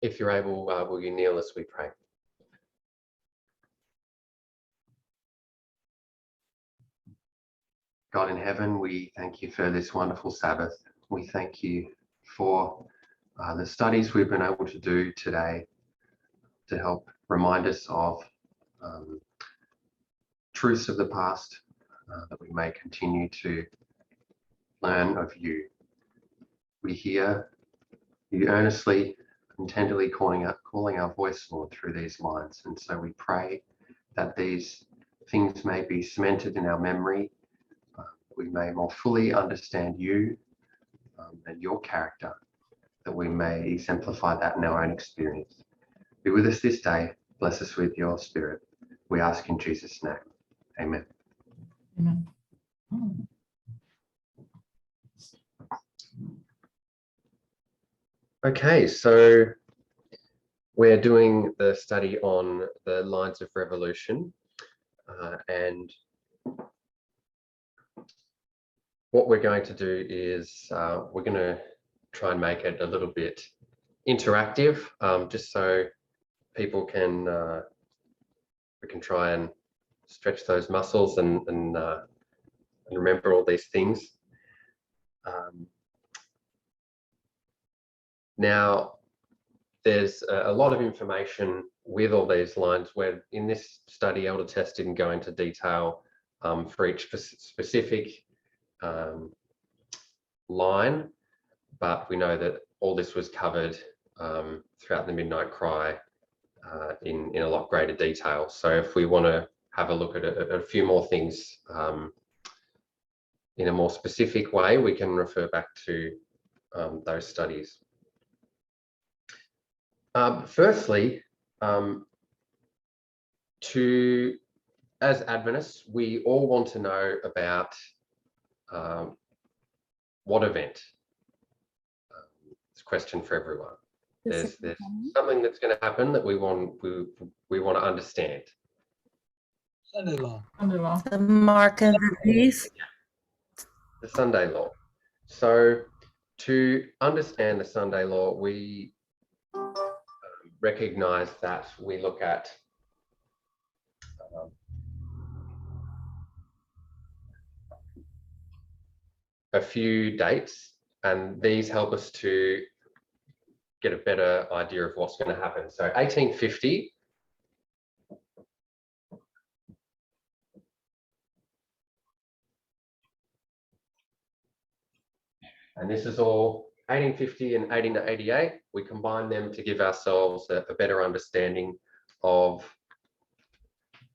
If you're able, will you kneel as we pray? God in heaven, we thank you for this wonderful Sabbath. We thank you for the studies we've been able to do today to help remind us of truths of the past, that we may continue to learn of you. We hear you earnestly and tenderly calling our voice, Lord, through these lines. And so we pray that these things may be cemented in our memory, we may more fully understand you and your character, that we may exemplify that in our own experience. Be with us this day. Bless us with your Spirit. We ask in Jesus' name. Amen. Amen. Okay, so we're doing the study on the lines of revolution, and what we're going to do is we're going to try and make it a little bit interactive, just so people can we can try and stretch those muscles and remember all these things. Now, there's a lot of information with all these lines, where in this study, Elder Tess didn't go into detail for each specific line, but we know that all this was covered throughout the Midnight Cry in a lot greater detail. So if we want to have a look at a few more things in a more specific way, we can refer back to those studies. Firstly, as Adventists, we all want to know about what event. It's a question for everyone. There's something that's going to happen that we want to understand. Sunday law. The mark of the beast. The Sunday law. So to understand the Sunday law, we recognize that we look at a few dates, and these help us to get a better idea of what's going to happen. So 1850, and this is all 1850 and 1888. We combine them to give ourselves a better understanding of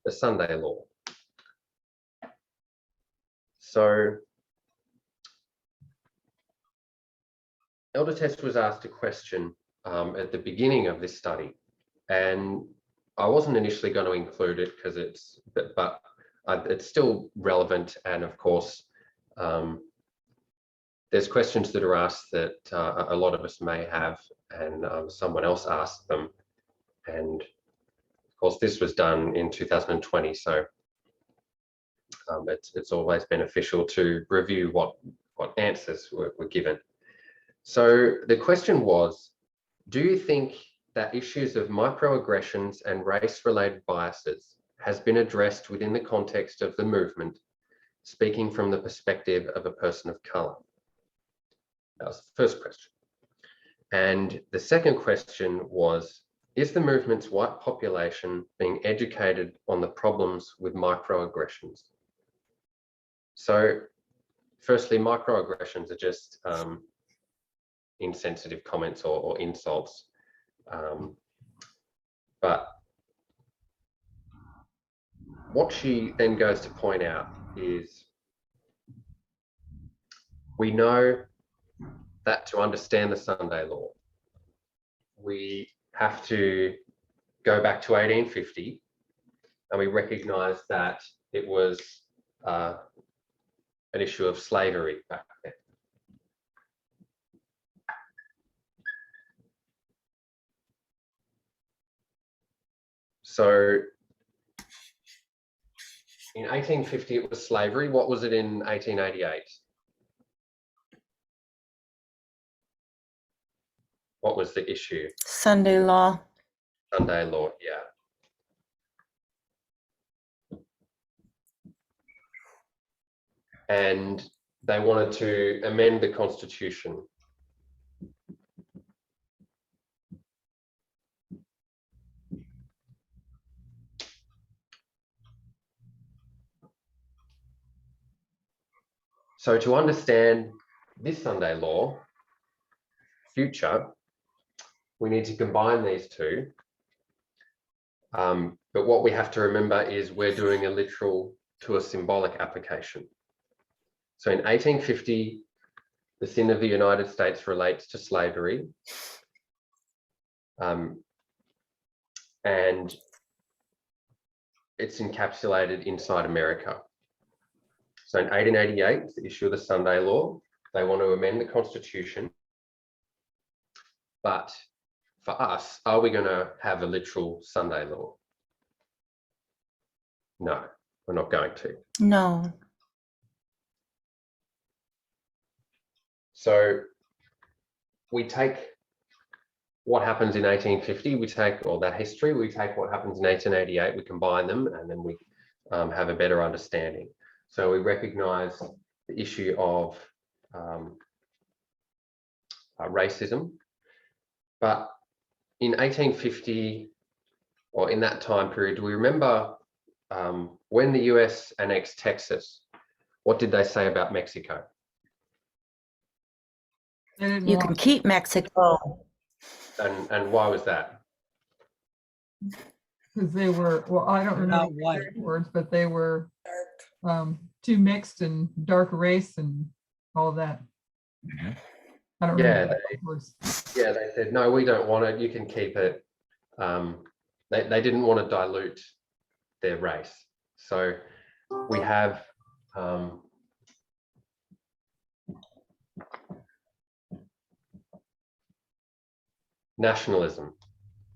the Sunday law. So Elder Tess was asked a question at the beginning of this study, and I wasn't initially going to include it because it's still relevant, and of course there's questions that are asked that a lot of us may have, and someone else asked them, and of course this was done in 2020, so it's always beneficial to review what answers were given. So the question was, do you think that issues of microaggressions and race-related biases has been addressed within the context of the movement, speaking from the perspective of a person of colour? That was the first question. And the second question was, is the movement's white population being educated on the problems with microaggressions? So firstly, microaggressions are just insensitive comments or insults. But what she then goes to point out is, we know that to understand the Sunday law, we have to go back to 1850, and we recognise that it was an issue of slavery back then. So in 1850 it was slavery. What was it in 1888? What was the issue? Sunday law. Sunday law, yeah. And they wanted to amend the Constitution. So to understand this Sunday law future, we need to combine these two. But what we have to remember is we're doing a literal to a symbolic application. So in 1850, the sin of the United States relates to slavery. And it's encapsulated inside America. So in 1888, the issue of the Sunday law, they want to amend the Constitution. But for us, are we going to have a literal Sunday law? No, we're not going to. No. So we take what happens in 1850, we take all that history, we take what happens in 1888, we combine them, and then we have a better understanding. So we recognize the issue of racism. But in 1850, or in that time period, do we remember when the US annexed Texas, what did they say about Mexico? You can keep Mexico. And why was that? Because they were, well, I don't remember Not the white. exact words, but they were too mixed and dark race and all of that. I don't remember the exact words. Yeah, they said, no, we don't want it. You can keep it. They didn't want to dilute their race. So we have nationalism.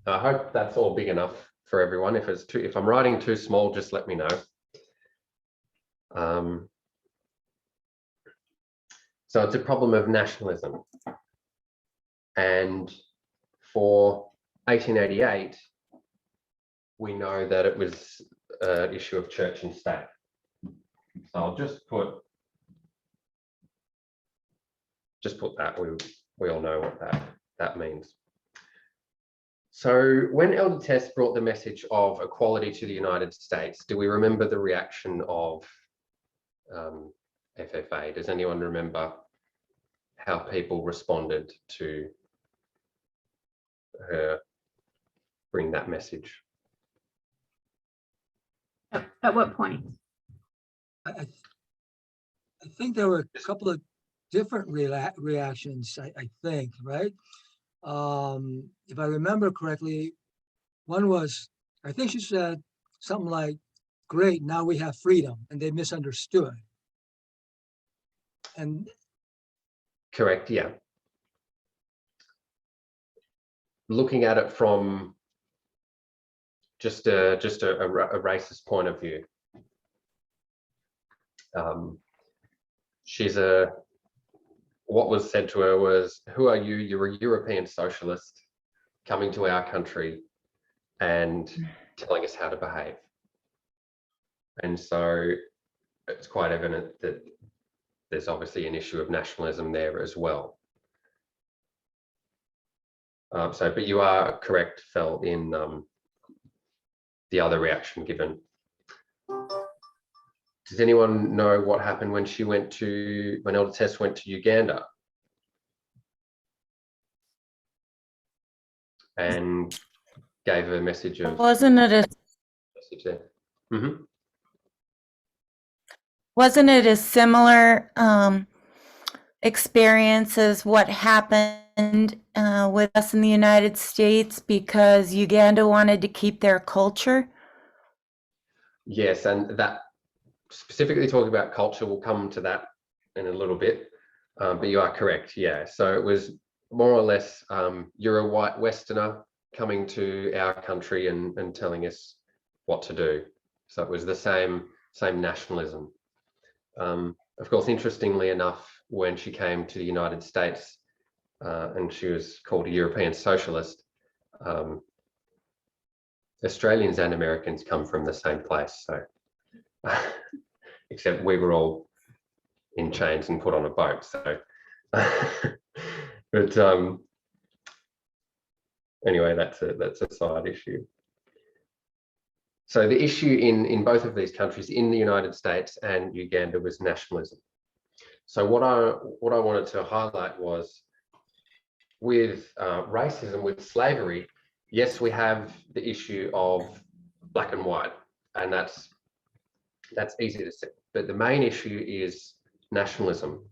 I hope that's all big enough for everyone. If I'm writing too small, just let me know. So it's a problem of nationalism. And for 1888, we know that it was an issue of church and state. So I'll just put that. We all know what that means. So when Elder Tess brought the message of equality to the United States, do we remember the reaction of FFA? Does anyone remember how people responded to her bring that message? At what point? I think there were a couple of different reactions, I think, right? If I remember correctly, one was, I think she said something like, great, now we have freedom, and they misunderstood. And Correct, yeah. Looking at it from just a racist point of view, what was said to her was, who are you? You're a European socialist coming to our country and telling us how to behave. And so it's quite evident that there's obviously an issue of nationalism there as well. But you are correct, Phil, in the other reaction given. Does anyone know what happened when Elder Tess went to Uganda and gave a message of Wasn't it message there? Mm-hmm. wasn't it a similar experience as what happened with us in the United States, because Uganda wanted to keep their culture? Yes, and that specifically talking about culture, we'll come to that in a little bit, but you are correct, yeah. So it was more or less, you're a white Westerner coming to our country and telling us what to do. So it was the same nationalism. Of course, interestingly enough, when she came to the United States, and she was called a European socialist. Australians and Americans come from the same place, so except we were all in chains and put on a boat. So, but anyway, that's a side issue. So the issue in both of these countries, in the United States and Uganda, was nationalism. So what I wanted to highlight was with racism, with slavery, yes, we have the issue of black and white, and that's easy to see. But the main issue is nationalism,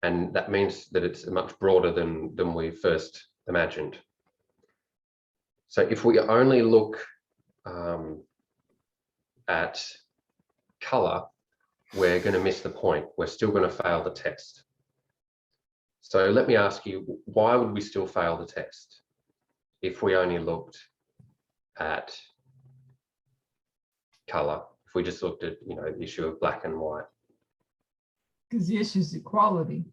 and that means that it's much broader than we first imagined. So if we only look at color, we're going to miss the point. We're still going to fail the test. So let me ask you, why would we still fail the test if we only looked at color? If we just looked at, the issue of black and white? Because the issue is equality,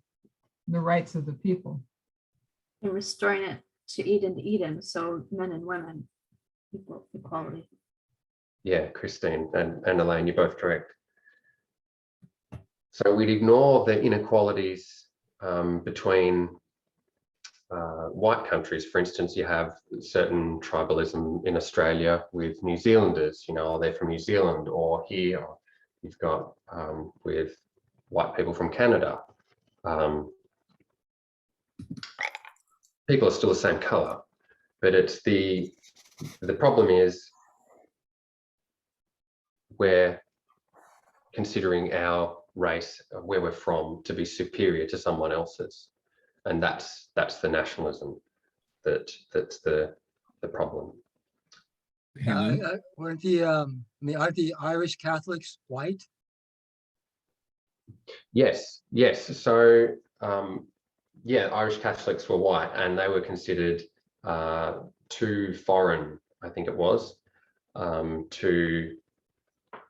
the rights of the people. And restoring it to Eden, so men and women, equality. Yeah, Christine and Elaine, you're both correct. So we'd ignore the inequalities between white countries. For instance, you have certain tribalism in Australia with New Zealanders, they're from New Zealand, or here you've got with white people from Canada. People are still the same color, but it's the problem is we're considering our race, where we're from, to be superior to someone else's, and that's the nationalism that's the problem. Weren't aren't the Irish Catholics white? Yes. So yeah, Irish Catholics were white, and they were considered too foreign, I think it was,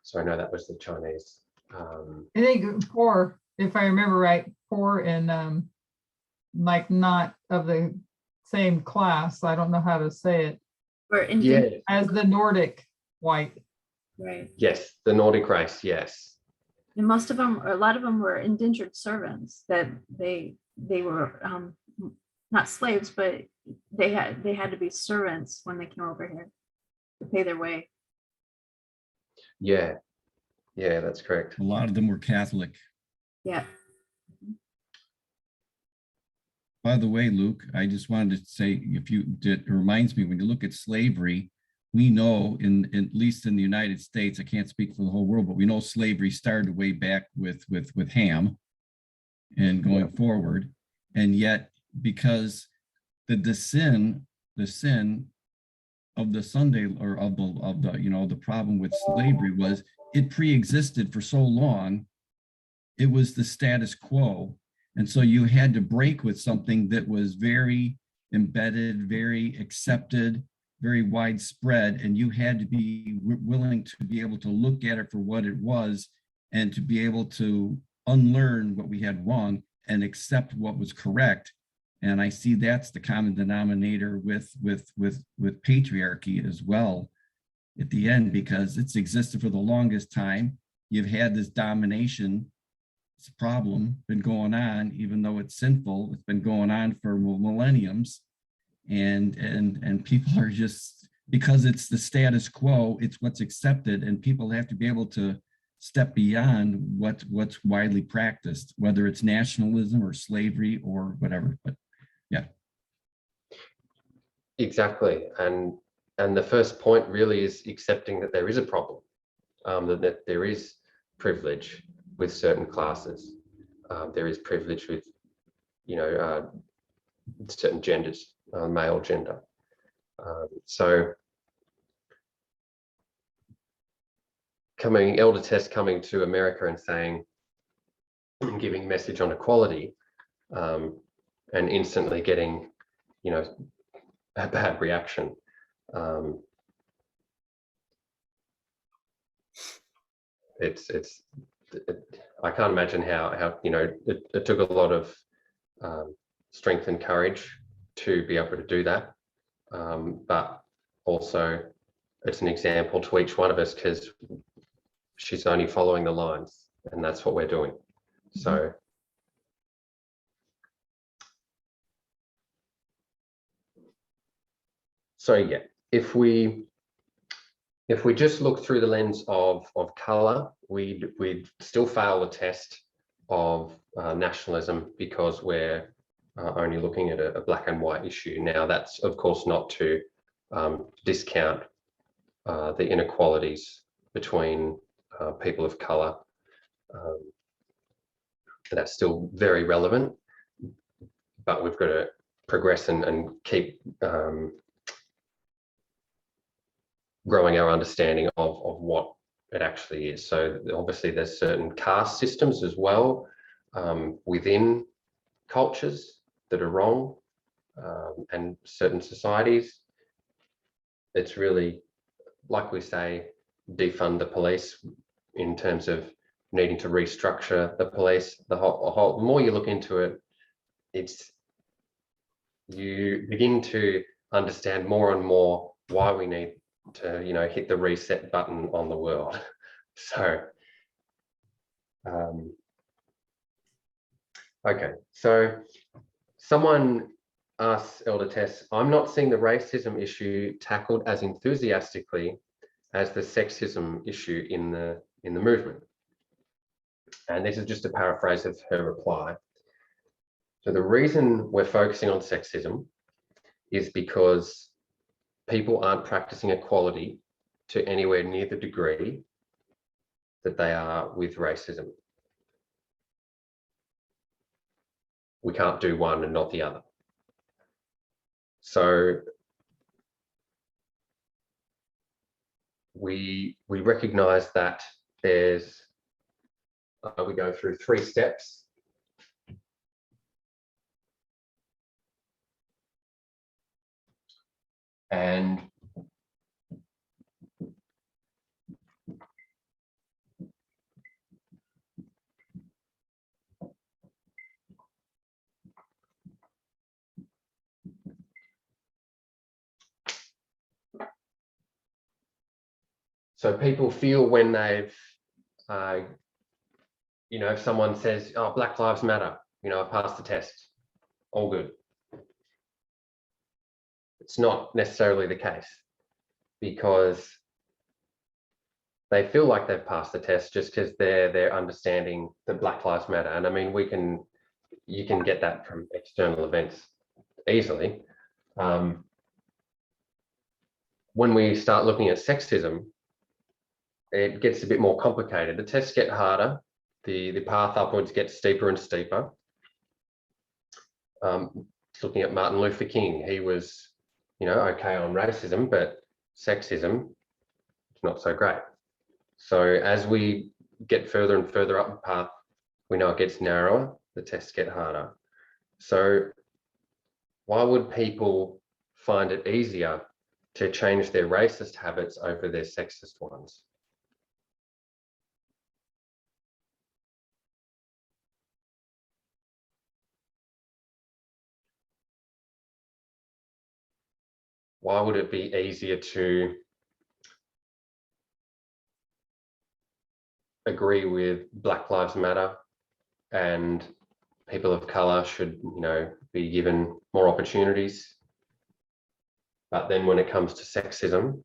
so I know that was the Chinese. I think poor, if I remember right, poor and like not of the same class. I don't know how to say it. Or Yeah. As the Nordic white. right. Yes, the Nordic race, yes. And most of them, or a lot of them, were indentured servants. That they were not slaves, but they had to be servants when they came over here to pay their way. Yeah, that's correct. A lot of them were Catholic. Yeah. By the way, Luke, I just wanted to say, it reminds me, when you look at slavery, we know at least in the United States, I can't speak for the whole world, but we know slavery started way back with Ham and going forward. And yet, because the sin of the Sunday, or of the problem with slavery was it pre-existed for so long, it was the status quo. And so you had to break with something that was very embedded, very accepted, very widespread, and you had to be willing to be able to look at it for what it was and to be able to unlearn what we had wrong and accept what was correct. And I see that's the common denominator with patriarchy as well at the end, because it's existed for the longest time. You've had this domination problem been going on, even though it's sinful. It's been going on for millenniums, and people are just, because it's the status quo, it's what's accepted, and people have to be able to step beyond what's widely practiced, whether it's nationalism or slavery or whatever. But yeah, exactly. And the first point really is accepting that there is a problem, that there is privilege with certain classes. There is privilege with, certain genders, male gender. So Elder Tess coming to America and saying, giving message on equality, and instantly getting, a bad reaction. I can't imagine how it took a lot of strength and courage to be able to do that. But also it's an example to each one of us because she's only following the lines, and that's what we're doing. So yeah, if we just look through the lens of color, we'd still fail the test of nationalism because we're only looking at a black and white issue. Now, that's of course not to discount the inequalities between people of color. That's still very relevant, but we've got to progress and keep growing our understanding of what it actually is. So obviously there's certain caste systems as well within cultures that are wrong, and certain societies. It's really, like we say, defund the police in terms of needing to restructure the police. The more you look into it, you begin to understand more and more why we need to, hit the reset button on the world. So, okay. So someone asks Elder Tess, I'm not seeing the racism issue tackled as enthusiastically as the sexism issue in the movement. And this is just a paraphrase of her reply. So the reason we're focusing on sexism is because people aren't practicing equality to anywhere near the degree that they are with racism. We can't do one and not the other. So we recognize that there's, we go through 3 steps. And so people feel when they've, if someone says, oh, Black Lives Matter, I passed the test, all good. It's not necessarily the case, because they feel like they've passed the test just because they're understanding that Black Lives Matter. And I mean, you can get that from external events easily. When we start looking at sexism, it gets a bit more complicated. The tests get harder. The path upwards gets steeper and steeper. Looking at Martin Luther King, he was, okay on racism, but sexism, not so great. So as we get further and further up the path, we know it gets narrower, the tests get harder. So why would people find it easier to change their racist habits over their sexist ones? Why would it be easier to agree with Black Lives Matter and people of color should, be given more opportunities? But then when it comes to sexism,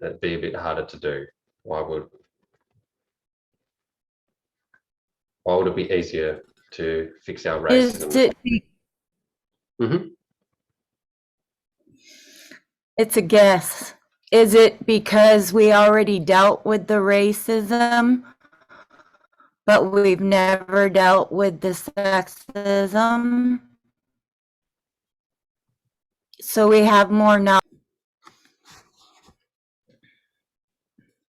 that'd be a bit harder to do. Why would it be easier to fix our racism? It's a guess. Is it because we already dealt with the racism, but we've never dealt with the sexism? So we have more now.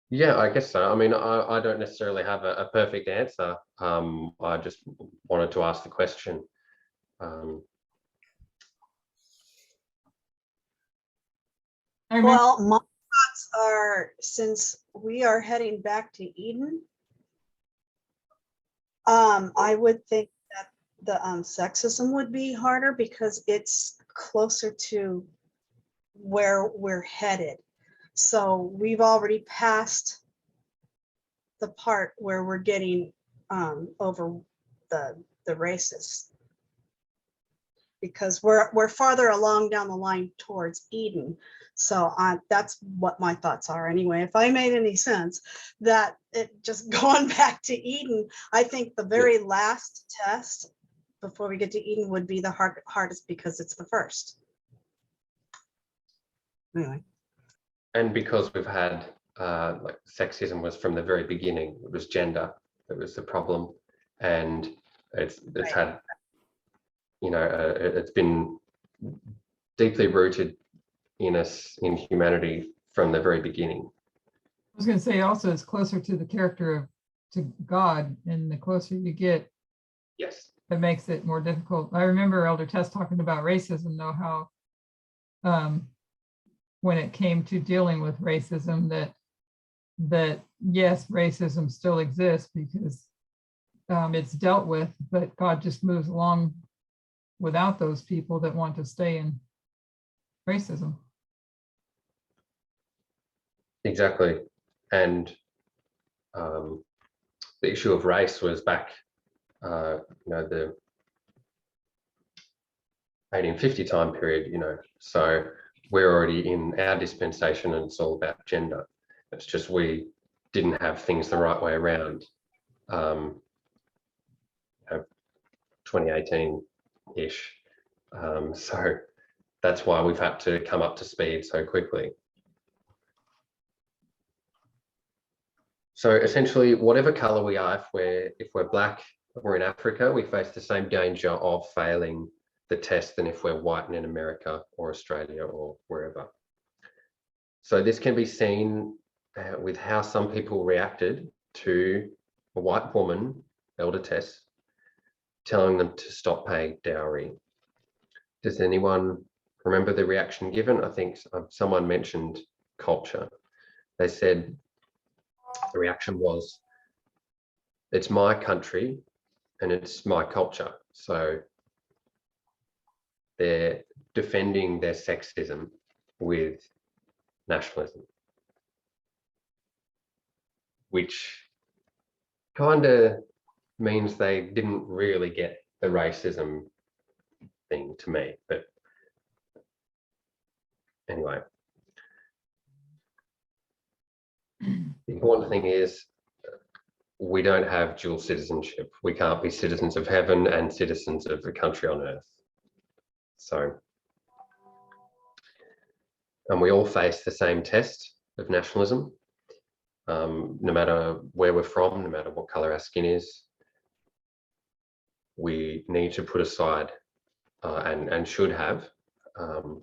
Yeah, I guess so. I mean, I don't necessarily have a perfect answer. I just wanted to ask the question. Well, my thoughts are, since we are heading back to Eden, I would think that sexism would be harder because it's closer to where we're headed. So we've already passed the part where we're getting over the races, because we're farther along down the line towards Eden. So that's what my thoughts are anyway. If I made any sense, that it just going back to Eden, I think the very last test before we get to Eden would be the hardest because it's the first. Anyway. And because we've had like sexism was from the very beginning, it was gender that was the problem, and it's Right. had, you know, it's been deeply rooted in us, in humanity, from the very beginning. I was going to say also it's closer to the character of to God, and the closer you get, Yes. it makes it more difficult. I remember Elder Tess talking about racism, though, how when it came to dealing with racism, that yes, racism still exists because it's dealt with, but God just moves along without those people that want to stay in racism. Exactly. And the issue of race was back, you know, the 1850 time period, you know, so we're already in our dispensation and it's all about gender. It's just we didn't have things the right way around. 2018-ish. So that's why we've had to come up to speed so quickly. So essentially, whatever color we are, if we're black or in Africa, we face the same danger of failing the test than if we're white and in America or Australia or wherever. So this can be seen with how some people reacted to a white woman, Elder Tess, telling them to stop paying dowry. Does anyone remember the reaction given? I think someone mentioned culture. They said the reaction was, it's my country and it's my culture. So they're defending their sexism with nationalism, which kind of means they didn't really get the racism thing to me. But anyway, the important thing is we don't have dual citizenship. We can't be citizens of heaven and citizens of the country on earth. So, and we all face the same test of nationalism, no matter where we're from, no matter what color our skin is. We need to put aside and should have our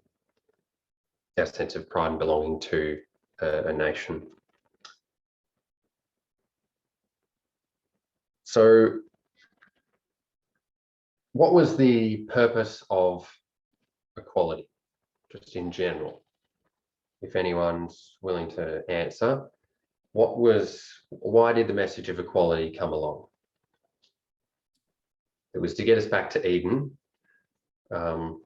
sense of pride and belonging to a nation. So what was the purpose of equality, just in general? If anyone's willing to answer, why did the message of equality come along? It was to get us back to Eden, but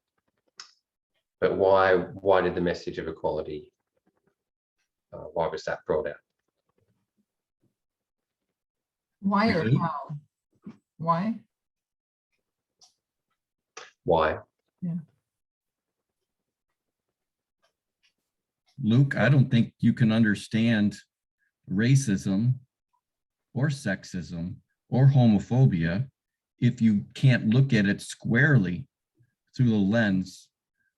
why did the message of equality, why was that brought out? Why or Okay. how? Why? Why? Luke, I don't think you can understand racism or sexism or homophobia if you can't look at it squarely through the lens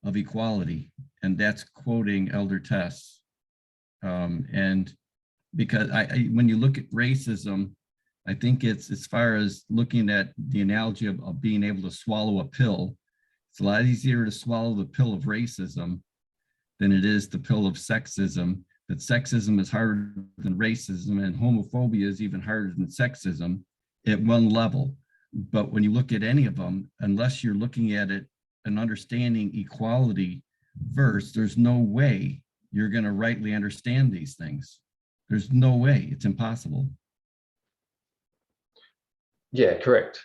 of equality. And that's quoting Elder Tess. And because when you look at racism, I think it's as far as looking at the analogy of being able to swallow a pill. It's a lot easier to swallow the pill of racism than it is the pill of sexism. That sexism is harder than racism and homophobia is even harder than sexism at one level. But when you look at any of them, unless you're looking at it and understanding equality first, there's no way you're going to rightly understand these things. There's no way, it's impossible. Yeah, correct.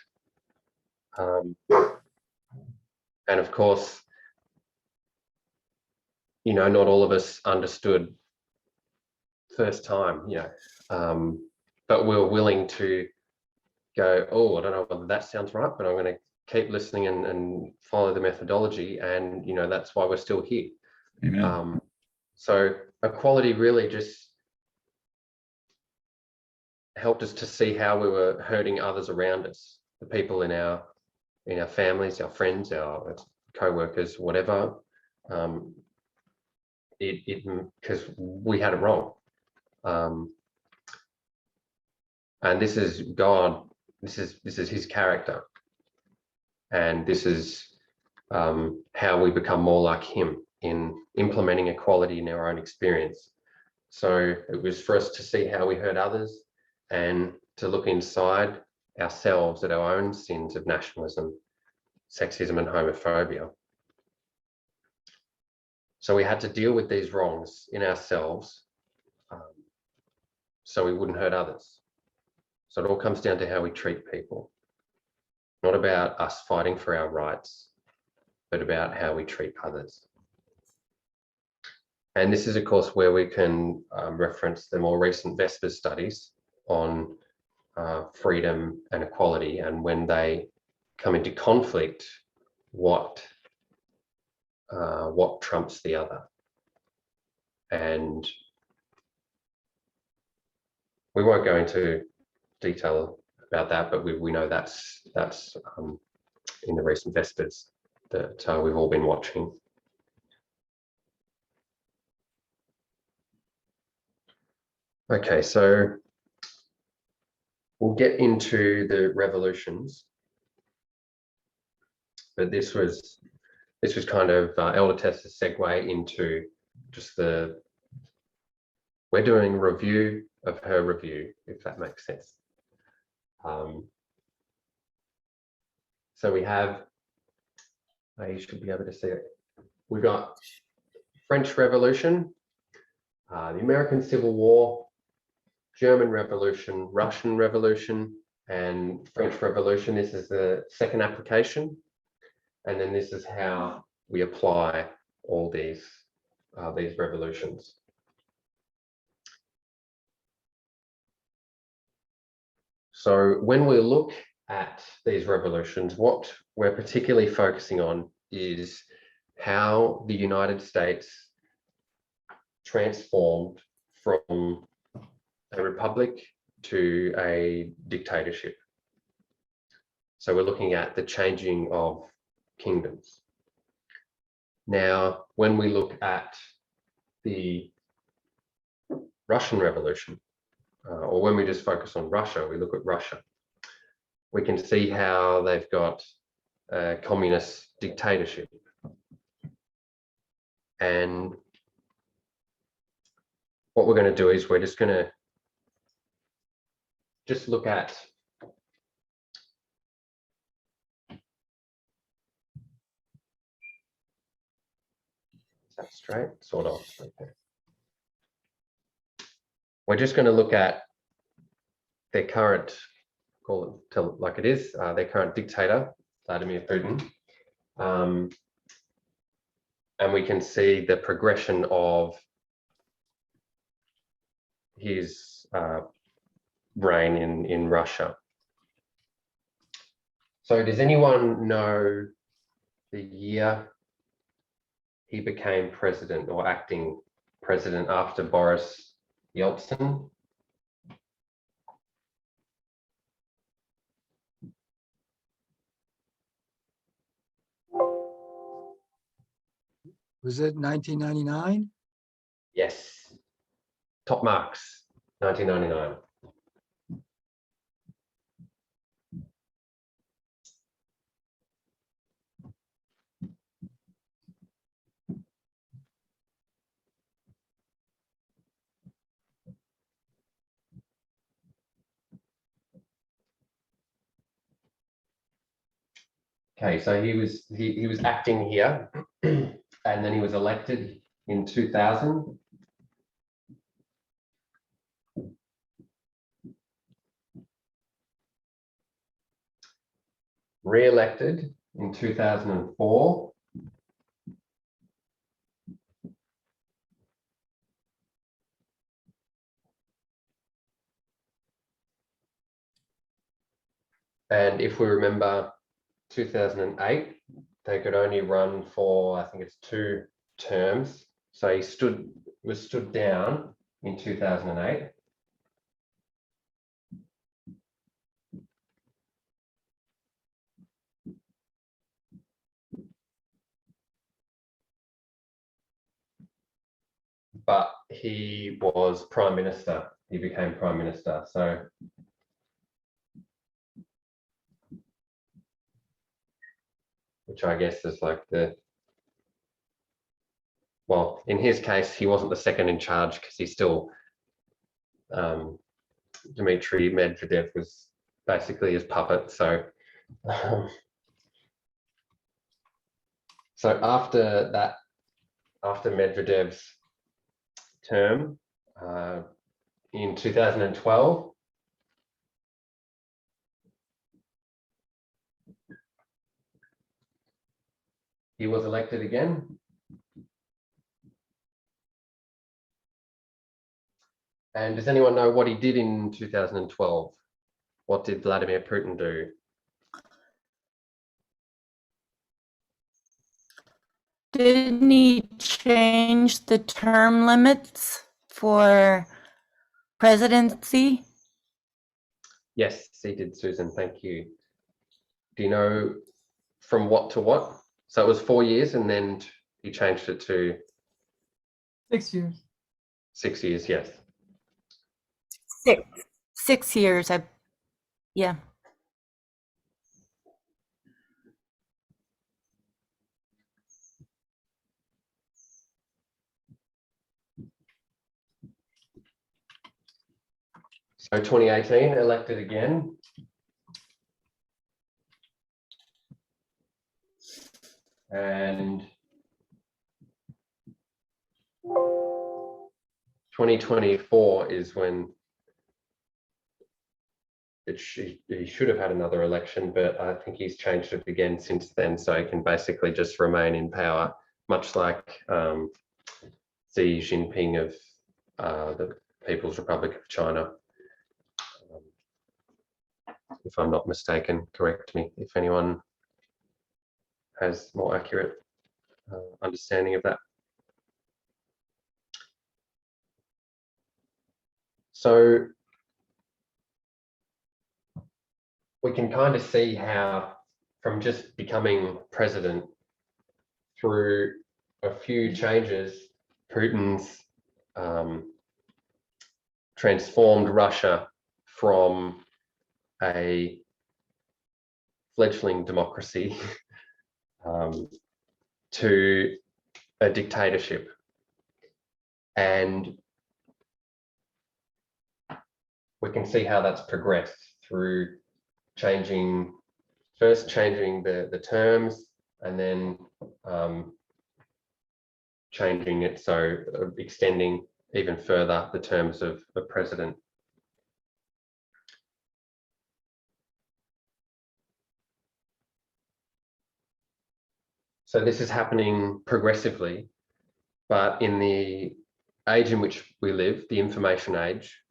And of course, you know, not all of us understood first time, you know, but we were willing to go, oh, I don't know whether that sounds right, but I'm going to keep listening and follow the methodology. And, you know, that's why we're still here. Amen. So equality really just helped us to see how we were hurting others around us, the people in our families, our friends, our co-workers, whatever. Because we had it wrong. And this is God. This is His character, and this is how we become more like Him in implementing equality in our own experience. So it was for us to see how we hurt others and to look inside ourselves at our own sins of nationalism, sexism, and homophobia. So we had to deal with these wrongs in ourselves so we wouldn't hurt others. So it all comes down to how we treat people, not about us fighting for our rights, but about how we treat others. And this is, of course, where we can reference the more recent Vespers studies on freedom and equality, and when they come into conflict, what trumps the other. And we won't go into detail about that, but we know that's in the recent Vespers that we've all been watching. Okay, so we'll get into the revolutions, but this was kind of Elder Tessa's segue into just we're doing a review of her review, if that makes sense. So we have, you should be able to see it. We've got French Revolution, the American Civil War, German Revolution, Russian Revolution, and French Revolution. This is the second application. And then this is how we apply all these revolutions. So when we look at these revolutions, what we're particularly focusing on is how the United States transformed from a republic to a dictatorship. So we're looking at the changing of kingdoms. Now, when we look at the Russian Revolution, or when we just focus on Russia, we look at Russia, we can see how they've got a communist dictatorship. And what we're going to do is we're just going to look at is that straight? Sort of. Okay. We're just going to look at their current, tell it like it is, their current dictator, Vladimir Putin. And we can see the progression of his reign in Russia. So does anyone know the year he became president or acting president after Boris Yeltsin? Was it 1999? Yes. Top marks, 1999. Okay, so he was acting here, and then he was elected in 2000. re-elected in 2004. And if we remember 2008, they could only run for, I think it's 2 terms. So he was stood down in 2008. But he was Prime Minister. He became Prime Minister. So which I guess is like well, in his case, he wasn't the second in charge because he's still, Dmitry Medvedev was basically his puppet. So, so after Medvedev's term in 2012, he was elected again. And does anyone know what he did in 2012? What did Vladimir Putin do? Didn't he change the term limits for presidency? Yes, he did, Susan. Thank you. Do you know from what to what? So it was 4 years and then he changed it to 6 years. 6 years, yes. 6 years. Yeah. So 2018, elected again. And 2024 is when he should have had another election, but I think he's changed it again since then. So he can basically just remain in power, much like Xi Jinping of the People's Republic of China. If I'm not mistaken, correct me if anyone has more accurate understanding of that. So we can kind of see how from just becoming president through a few changes, Putin's transformed Russia from a fledgling democracy to a dictatorship. And we can see how that's progressed through first changing the terms and then changing it, so extending even further the terms of the president. So this is happening progressively, but in the age in which we live, the information age,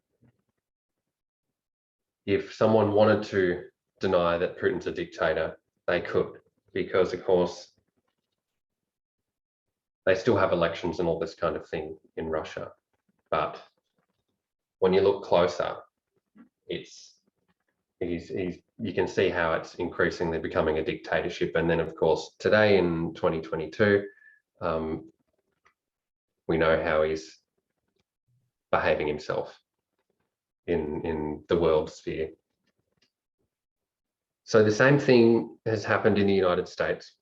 if someone wanted to deny that Putin's a dictator, they could, because of course, they still have elections and all this kind of thing in Russia. But when you look closer, you can see how it's increasingly becoming a dictatorship. And then of course, today in 2022, we know how he's behaving himself in the world sphere. So the same thing has happened in the United States.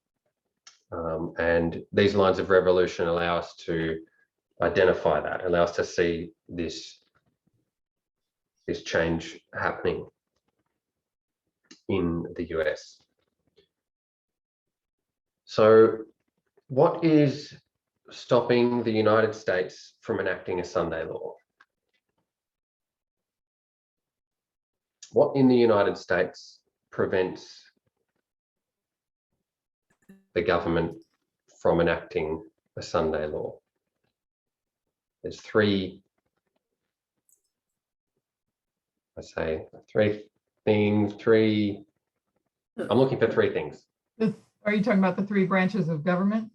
And these lines of revolution allow us to identify that, allow us to see this change happening in the US. So what is stopping the United States from enacting a Sunday law? What in the United States prevents the government from enacting a Sunday law. There's three things, I'm looking for three things. Are you talking about the three branches of government?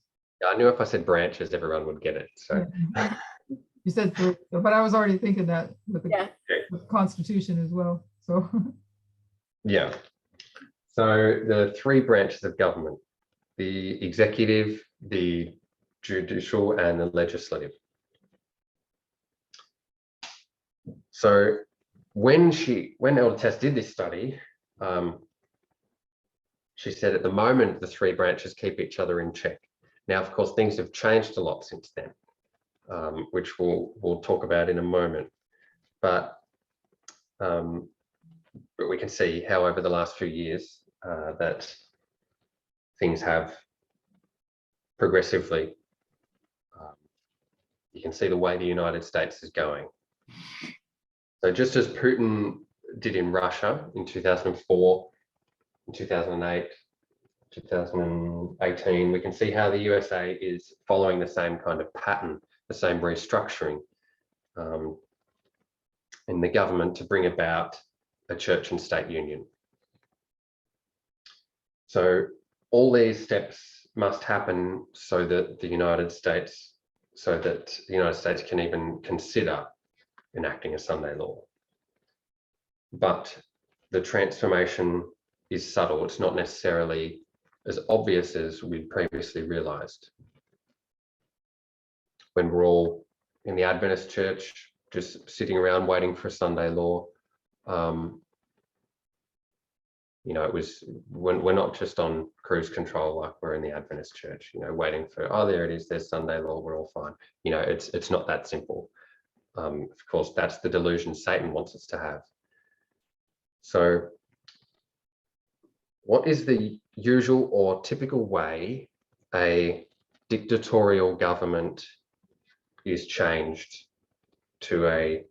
I knew if I said branches, everyone would get it. So Yeah. You said three, but I was already thinking that with the, Yeah. with the Constitution as well. So yeah. So the three branches of government, the executive, the judicial, and the legislative. So when Elder Tess did this study, she said at the moment the three branches keep each other in check. Now, of course, things have changed a lot since then, which we'll talk about in a moment. But we can see how over the last few years that things have progressively, you can see the way the United States is going. So just as Putin did in Russia in 2004, in 2008, 2018, we can see how the USA is following the same kind of pattern, the same restructuring in the government to bring about a church and state union. So all these steps must happen so that the United States can even consider enacting a Sunday law. But the transformation is subtle. It's not necessarily as obvious as we previously realized. When we're all in the Adventist church, just sitting around waiting for a Sunday law, you know, we're not just on cruise control like we're in the Adventist church, you know, waiting for, oh, there it is, there's Sunday law, we're all fine. You know, it's not that simple. Of course, that's the delusion Satan wants us to have. So what is the usual or typical way a dictatorial government is changed to a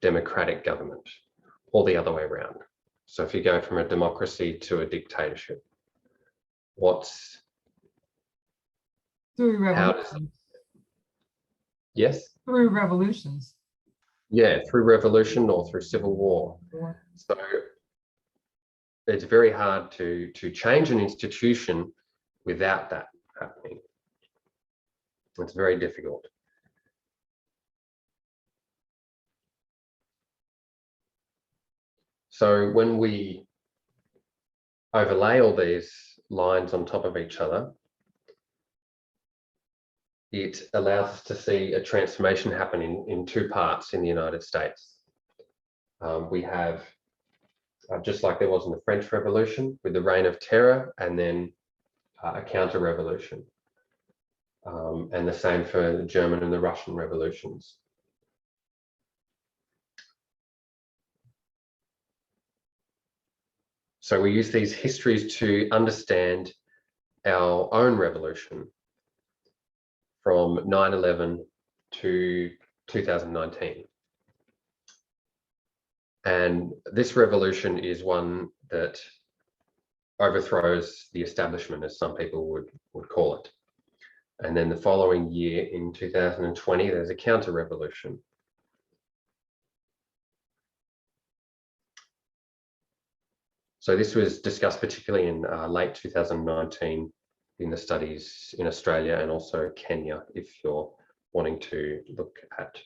democratic government, or the other way around? So if you go from a democracy to a dictatorship, what's through how does revolutions. yes? Through revolutions. Yeah, through revolution or through civil war. So it's very hard to change an institution without that happening. It's very difficult. So when we overlay all these lines on top of each other, it allows us to see a transformation happen in two parts in the United States. We have, just like there was in the French Revolution, with the Reign of Terror, and then a counter-revolution. And the same for the German and the Russian revolutions. So we use these histories to understand our own revolution from 9/11 to 2019. And this revolution is one that overthrows the establishment, as some people would call it. And then the following year, in 2020, there's a counter-revolution. So this was discussed particularly in late 2019 in the studies in Australia and also Kenya, if you're wanting to look at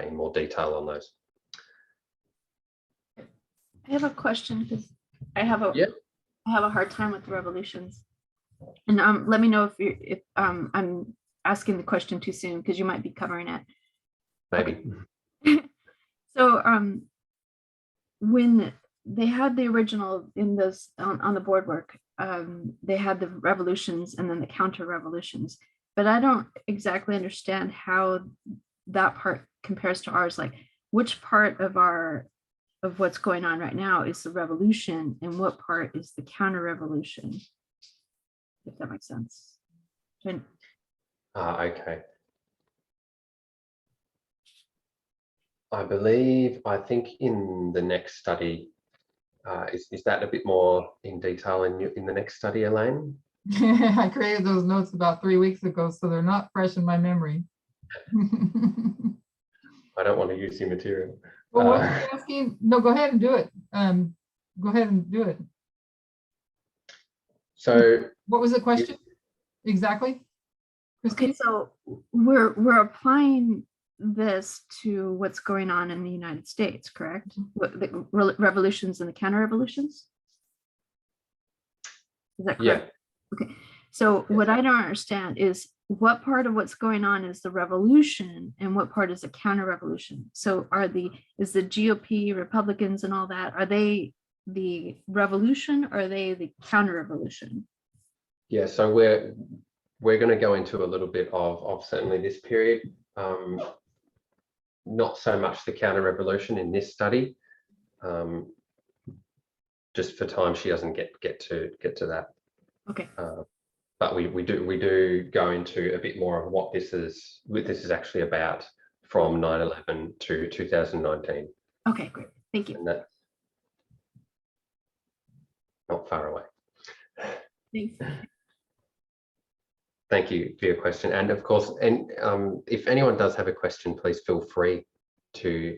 in more detail on those. I have a question because I have a hard time with the revolutions. And let me know if I'm asking the question too soon, because you might be covering it. Maybe. Okay. So when they had the original in those on the boardwork, they had the revolutions and then the counter revolutions, but I don't exactly understand how that part compares to ours. Like, which part of what's going on right now is the revolution and what part is the counter revolution, if that makes sense. Okay. I think in the next study, is that a bit more in detail in the next study, Elaine? I created those notes about 3 weeks ago, so they're not fresh in my memory. I don't want to use your material. Well, what were you asking? No, go ahead and do it. Go ahead and do it. So What was the question exactly? Okay, Christine? so we're applying this to what's going on in the United States, correct? What the revolutions and the counter revolutions? Is that yeah, correct? Okay, so what I don't understand is what part of what's going on is the revolution and what part is the counter revolution? So is the GOP, Republicans and all that, are they the revolution or are they the counter revolution? yeah. So we're going to go into a little bit of certainly this period. Not so much the counter revolution in this study. Just for time, she doesn't get to that. Okay. But we do go into a bit more of what this is actually about from 9/11 to 2019, Okay, great. Thank you. and that's not far away. Thanks. Thank you for your question, and of course, and if anyone does have a question, please feel free to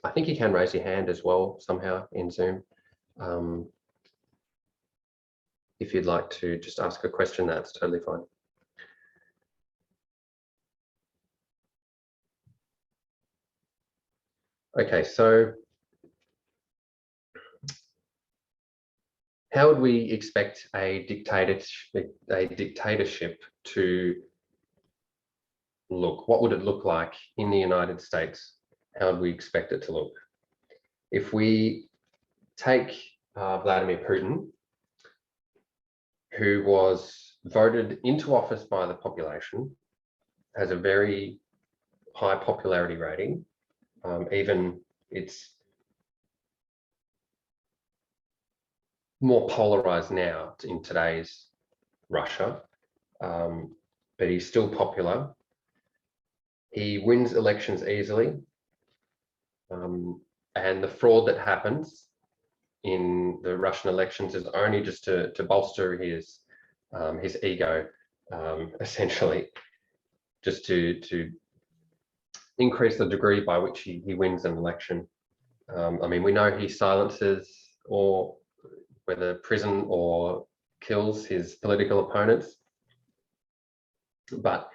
I think you can raise your hand as well somehow in Zoom. If you'd like to just ask a question, that's totally fine. Okay, so how would we expect a dictatorship to look? What would it look like in the United States? How would we expect it to look? If we take Vladimir Putin, who was voted into office by the population, has a very high popularity rating. Even it's more polarized now in today's Russia, but he's still popular. He wins elections easily, and the fraud that happens in the Russian elections is only just to bolster his ego, essentially, just to increase the degree by which he wins an election. I mean, we know he silences or whether prison or kills his political opponents, but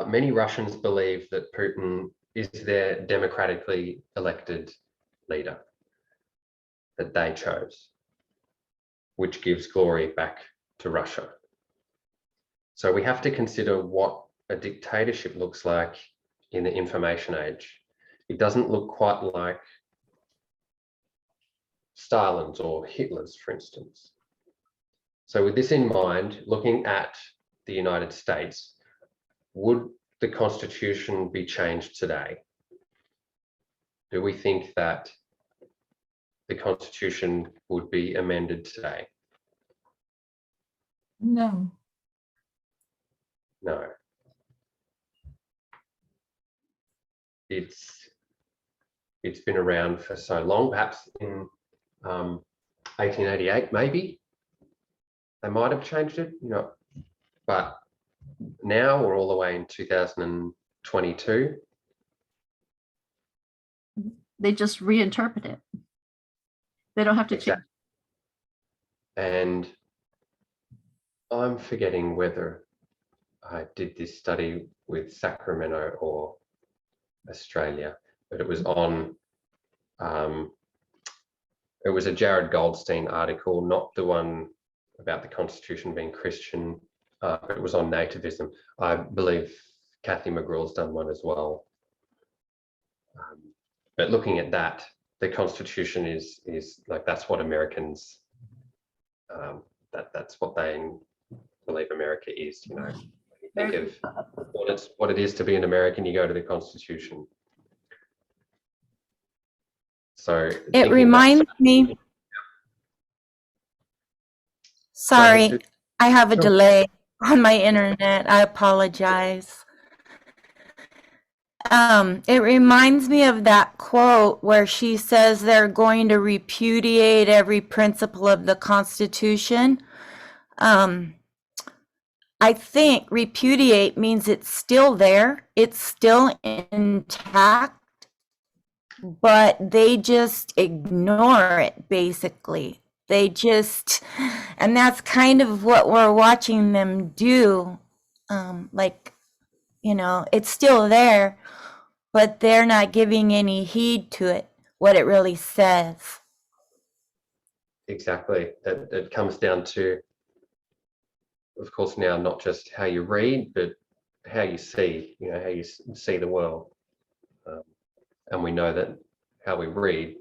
many Russians believe that Putin is their democratically elected leader that they chose, which gives glory back to Russia. So we have to consider what a dictatorship looks like in the information age. It doesn't look quite like Stalin's or Hitler's, for instance. So with this in mind, looking at the United States, would the Constitution be changed today? Do we think that the Constitution would be amended today? No. No. It's been around for so long, perhaps in 1888, maybe they might have changed it, but now we're all the way in 2022. They just reinterpret it. They don't have to change. And I'm forgetting whether I did this study with Sacramento or Australia, but it was on, it was a Jared Goldstein article, not the one about the Constitution being Christian, but it was on nativism. I believe Kathy McGraw's done one as well. But looking at that, the Constitution is like, that's what Americans, that's what they believe America is. When you think of what it is to be an American, you go to the Constitution. So It reminds me. Sorry, I have a delay on my internet. I apologize. It reminds me of that quote where she says they're going to repudiate every principle of the Constitution. I think repudiate means it's still there, it's still intact, but they just ignore it, basically. They just, and that's kind of what we're watching them do. Like, you know, it's still there, but they're not giving any heed to it, what it really says. Exactly. That it comes down to, of course, now not just how you read, but how you see, you know, how you see the world. And we know that how we read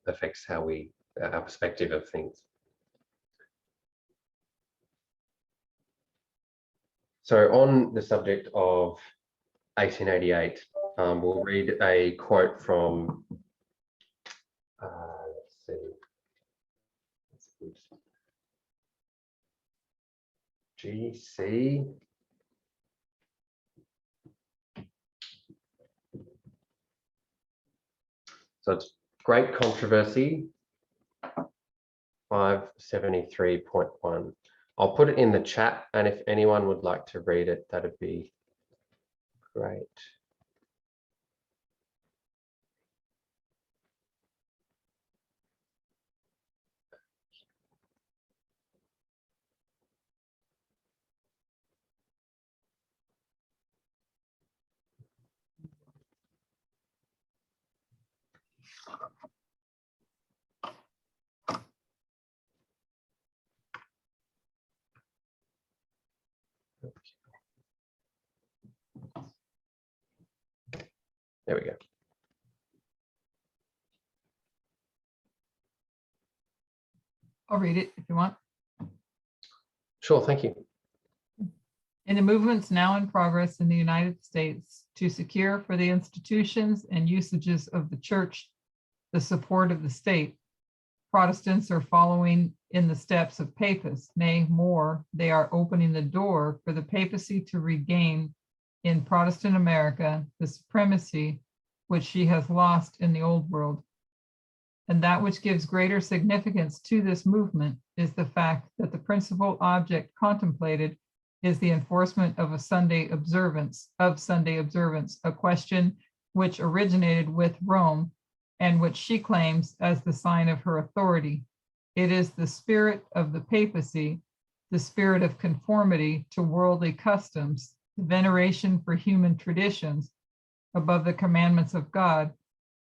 affects how we, our perspective of things. So on the subject of 1888, we'll read a quote from, let's see, GC. So it's Great Controversy, 573.1. I'll put it in the chat, and if anyone would like to read it, that'd be great. There we go. I'll read it if you want. Sure, thank you. In the movements now in progress in the United States to secure for the institutions and usages of the church the support of the state, Protestants are following in the steps of papists. Nay, more, they are opening the door for the papacy to regain in Protestant America the supremacy which she has lost in the old world. And that which gives greater significance to this movement is the fact that the principal object contemplated is the enforcement of a Sunday observance, a question which originated with Rome and which she claims as the sign of her authority. It is the spirit of the papacy, the spirit of conformity to worldly customs, the veneration for human traditions above the commandments of God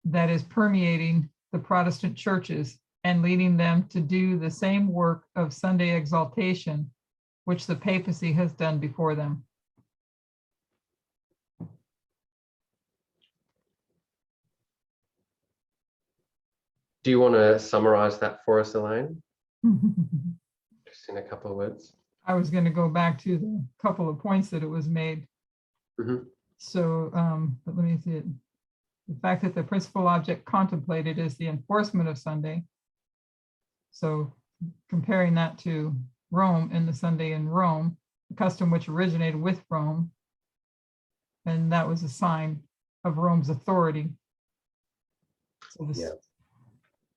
that is permeating the Protestant churches and leading them to do the same work of Sunday exaltation which the papacy has done before them. Do you want to summarize that for us, Elaine? Just in a couple of words. I was going to go back to the couple of points that it was made. Mm-hmm. So, but let me see it. The fact that the principal object contemplated is the enforcement of Sunday. So comparing that to Rome and the Sunday in Rome, the custom which originated with Rome, and that was a sign of Rome's authority. So,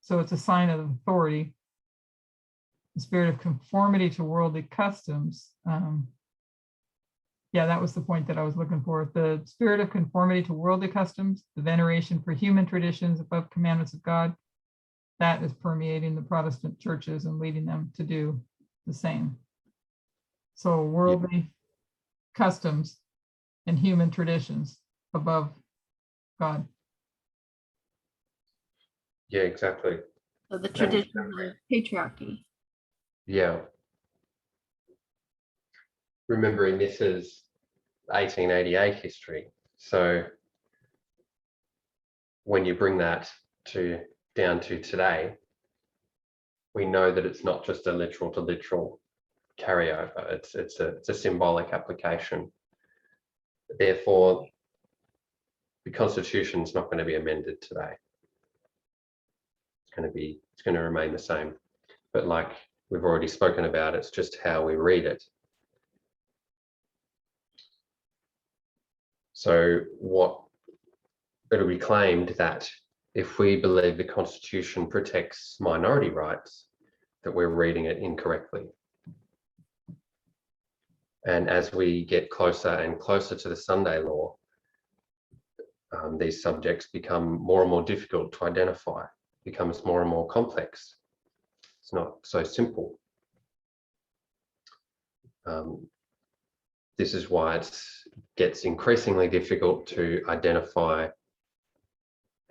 so it's a sign of authority. The spirit of conformity to worldly customs. Yeah, that was the point that I was looking for. The spirit of conformity to worldly customs, the veneration for human traditions above commandments of God, that is permeating the Protestant churches and leading them to do the same. So worldly customs and human traditions above God. Yeah, exactly. So the tradition of patriarchy. Yeah. Remembering this is 1888 history. So when you bring that down to today, we know that it's not just a literal to literal carryover. It's a symbolic application. Therefore, the Constitution is not going to be amended today. It's going to remain the same. But like we've already spoken about, it's just how we read it. So it'll be claimed that if we believe the Constitution protects minority rights, that we're reading it incorrectly. And as we get closer and closer to the Sunday law, these subjects become more and more difficult to identify, becomes more and more complex. It's not so simple. This is why it gets increasingly difficult to identify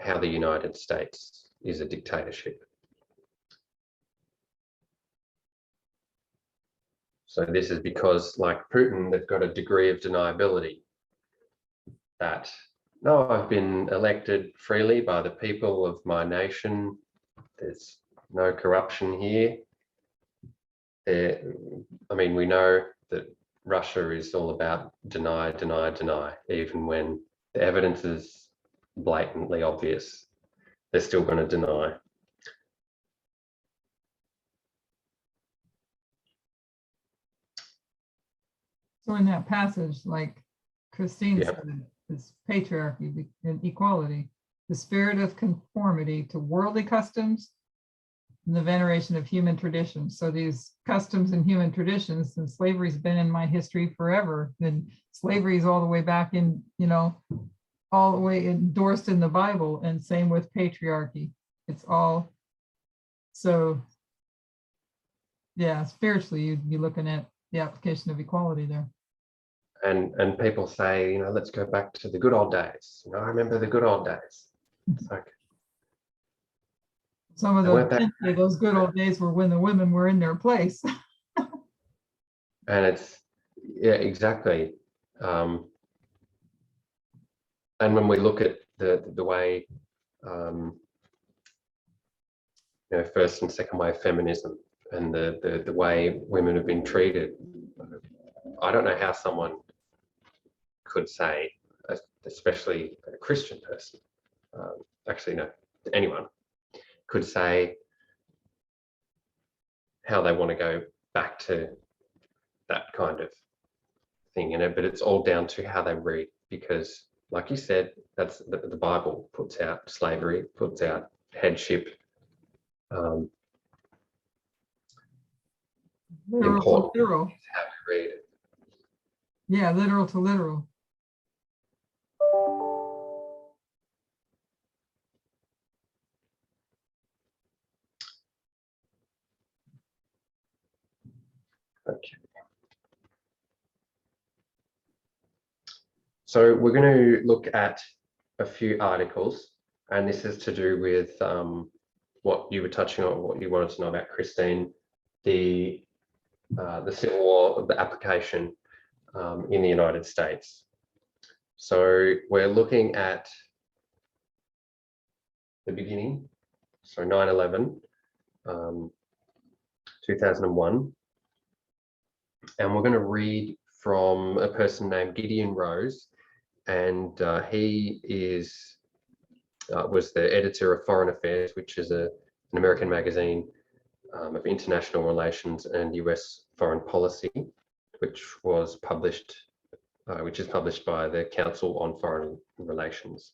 how the United States is a dictatorship. So this is because, like Putin, they've got a degree of deniability that, no, I've been elected freely by the people of my nation. There's no corruption here. I mean, we know that Russia is all about deny, deny, deny. Even when the evidence is blatantly obvious, they're still going to deny. So in that passage, like Christine Yeah. said, is patriarchy and equality, the spirit of conformity to worldly customs, and the veneration of human traditions. So these customs and human traditions, and slavery's been in my history forever. And slavery is all the way back in, all the way endorsed in the Bible, and same with patriarchy. It's all, so yeah, spiritually, you'd be looking at the application of equality there. And people say, let's go back to the good old days. I remember the good old days. It's like, Some of They weren't that those good old days were when the women were in their place. and it's, yeah, exactly. And when we look at the way, first and second wave feminism and the way women have been treated, I don't know how someone could say, especially a Christian person, actually no, anyone could say how they want to go back to that kind of thing, but it's all down to how they read, because like you said, that's the Bible puts out slavery, puts out headship. Literal Important. to literal. How to read it. Yeah, literal to literal. Okay. So we're going to look at a few articles, and this is to do with what you were touching on, what you wanted to know about, Christine, the Civil War, the application in the United States. So we're looking at the beginning, so 9/11, 2001, and we're going to read from a person named Gideon Rose, and he was the editor of Foreign Affairs, which is an American magazine of international relations and US foreign policy, which is published by the Council on Foreign Relations.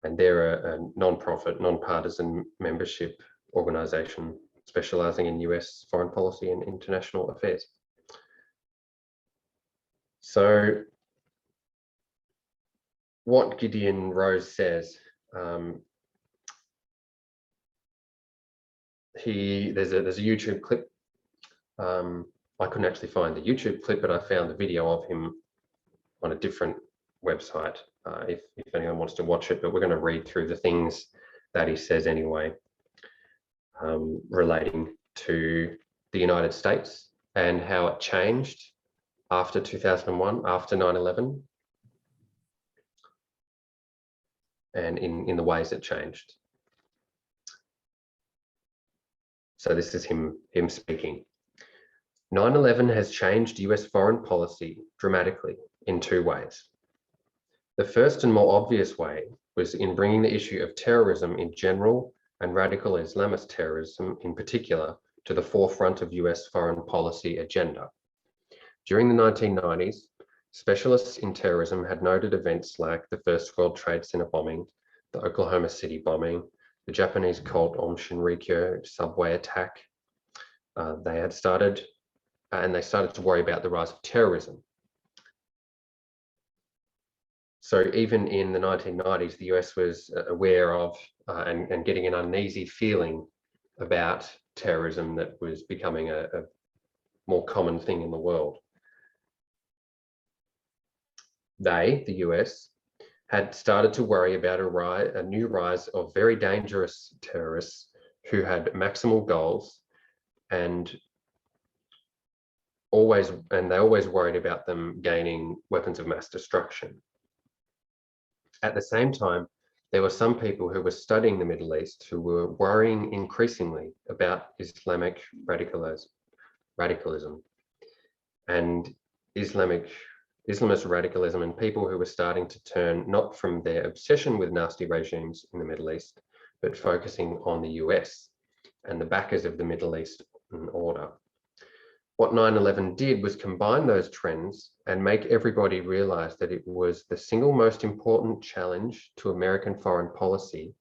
And they're a non-profit, non-partisan membership organization specializing in US foreign policy and international affairs. So what Gideon Rose says, there's a YouTube clip. I couldn't actually find the YouTube clip, but I found the video of him on a different website, if anyone wants to watch it. But we're going to read through the things that he says anyway, relating to the United States and how it changed after 2001, after 9/11, and in the ways it changed. So this is him speaking. 9/11 has changed US foreign policy dramatically in two ways. The first and more obvious way was in bringing the issue of terrorism in general and radical Islamist terrorism in particular to the forefront of US foreign policy agenda. During the 1990s, specialists in terrorism had noted events like the First World Trade Center bombing, the Oklahoma City bombing, the Japanese cult Aum Shinrikyo subway attack, they had started, and they started to worry about the rise of terrorism. So even in the 1990s, the US was aware of and getting an uneasy feeling about terrorism that was becoming a more common thing in the world. They, the US, had started to worry about a new rise of very dangerous terrorists who had maximal goals, and they always worried about them gaining weapons of mass destruction. At the same time, there were some people who were studying the Middle East who were worrying increasingly about Islamic radicalism and Islamist radicalism, and people who were starting to turn not from their obsession with nasty regimes in the Middle East, but focusing on the US and the backers of the Middle East order. What 9/11 did was combine those trends and make everybody realize that it was the single most important challenge to American foreign policy.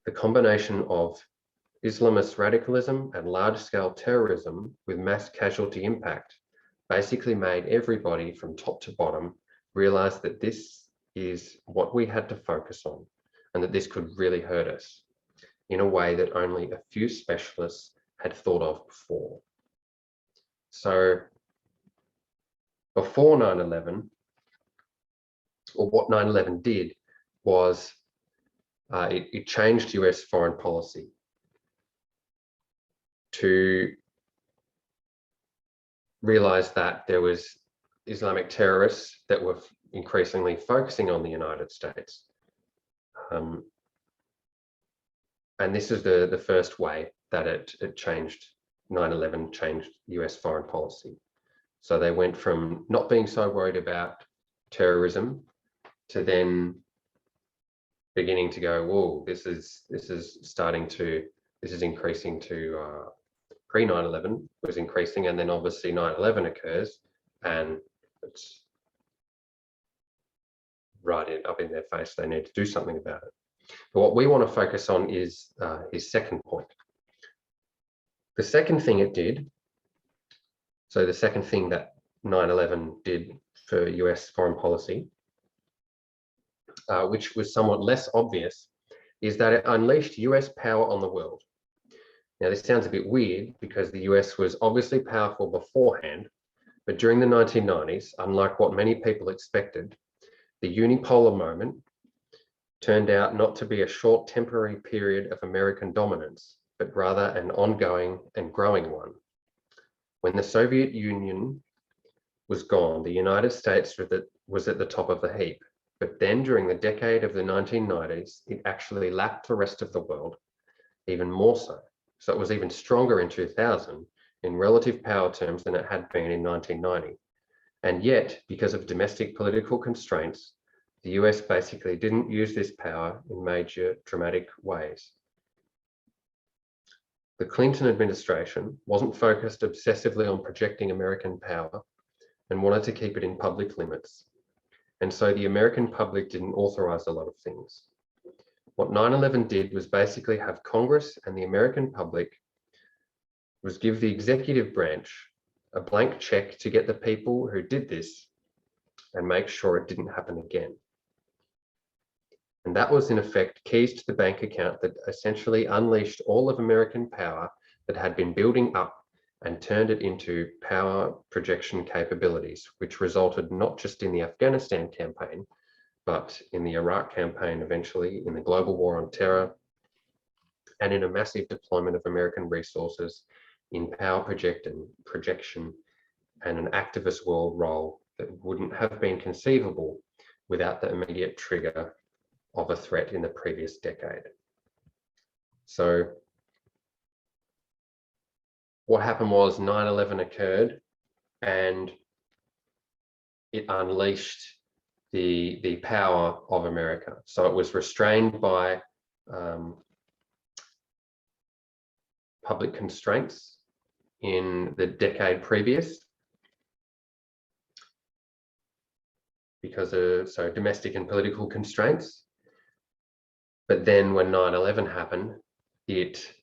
The combination of Islamist radicalism and large-scale terrorism with mass casualty impact basically made everybody from top to bottom realize that this is what we had to focus on, and that this could really hurt us in a way that only a few specialists had thought of before. So before 9/11, or what 9/11 did was it changed US foreign policy to realize that there was Islamic terrorists that were increasingly focusing on the United States. And this is the first way that it changed. 9/11 changed US foreign policy. So they went from not being so worried about terrorism to then beginning to go, whoa, this is increasing to pre 9/11 was increasing, and then obviously 9/11 occurs, and it's right up in their face. They need to do something about it. But what we want to focus on is his second point. The second thing it did, so the second thing that 9/11 did for US foreign policy, which was somewhat less obvious, is that it unleashed US power on the world. Now, this sounds a bit weird because the US was obviously powerful beforehand, but during the 1990s, unlike what many people expected, the unipolar moment turned out not to be a short temporary period of American dominance, but rather an ongoing and growing one. When the Soviet Union was gone, the United States was at the top of the heap. But then during the decade of the 1990s, it actually lapped the rest of the world, even more so. So it was even stronger in 2000 in relative power terms than it had been in 1990. And yet, because of domestic political constraints, the US basically didn't use this power in major dramatic ways. The Clinton administration wasn't focused obsessively on projecting American power and wanted to keep it in public limits. And so the American public didn't authorize a lot of things. What 9/11 did was basically have Congress and the American public was give the executive branch a blank check to get the people who did this and make sure it didn't happen again. And that was in effect keys to the bank account that essentially unleashed all of American power that had been building up and turned it into power projection capabilities, which resulted not just in the Afghanistan campaign, but in the Iraq campaign, eventually in the global war on terror, and in a massive deployment of American resources in power projection and an activist world role that wouldn't have been conceivable without the immediate trigger of a threat in the previous decade. So what happened was 9/11 occurred and it unleashed the power of America. So it was restrained by public constraints in the decade previous, because of domestic and political constraints. But then when 9/11 happened, it